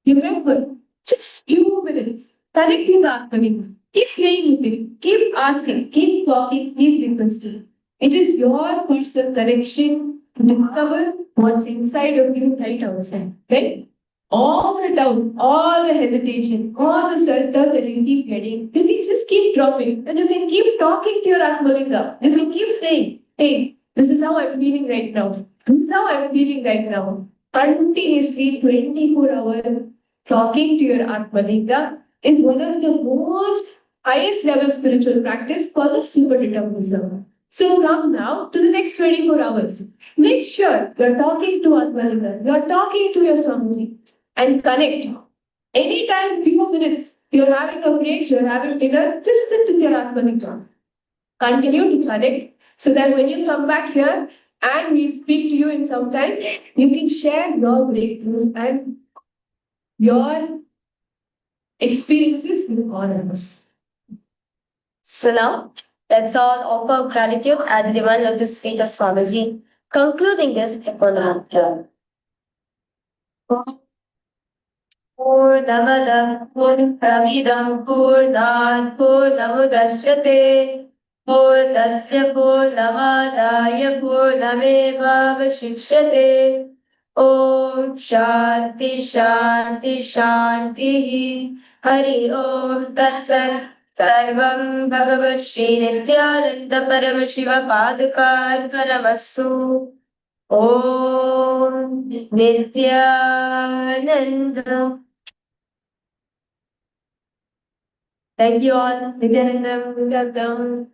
Remember, just few minutes, connect with the Atmalinga. Keep playing with it, keep asking, keep talking, keep requesting. It is your personal connection to discover what's inside of you right outside, right? All the doubt, all the hesitation, all the self-doubt that you keep getting, you can just keep dropping and you can keep talking to your Atmalinga. You can keep saying, hey, this is how I'm feeling right now. This is how I'm feeling right now. Continuously 24 hours talking to your Atmalinga is one of the most highest level spiritual practice called the super determinism. So from now to the next 24 hours, make sure you're talking to Atmalinga, you're talking to your Swamiji and connect. Anytime, few minutes, you're having a break, you're having dinner, just sit with your Atmalinga. Continue to connect so that when you come back here and we speak to you in some time, you can share your breakthroughs and your experiences with all of us. So now, let's all offer gratitude at the divine of the feet of Swamiji, concluding this mantra. Purnamada Purnamidam Purnat Purnamudashyate Purnasya Purnamadaya Purnameva Vashishyate Om Shanti Shanti Shanti Hari Om Tat Sat Sarvam Bhagavat Shri Nithyananda Paramashiva Padukarpanamasu Om Nithyananda. Thank you all. Nithyananda.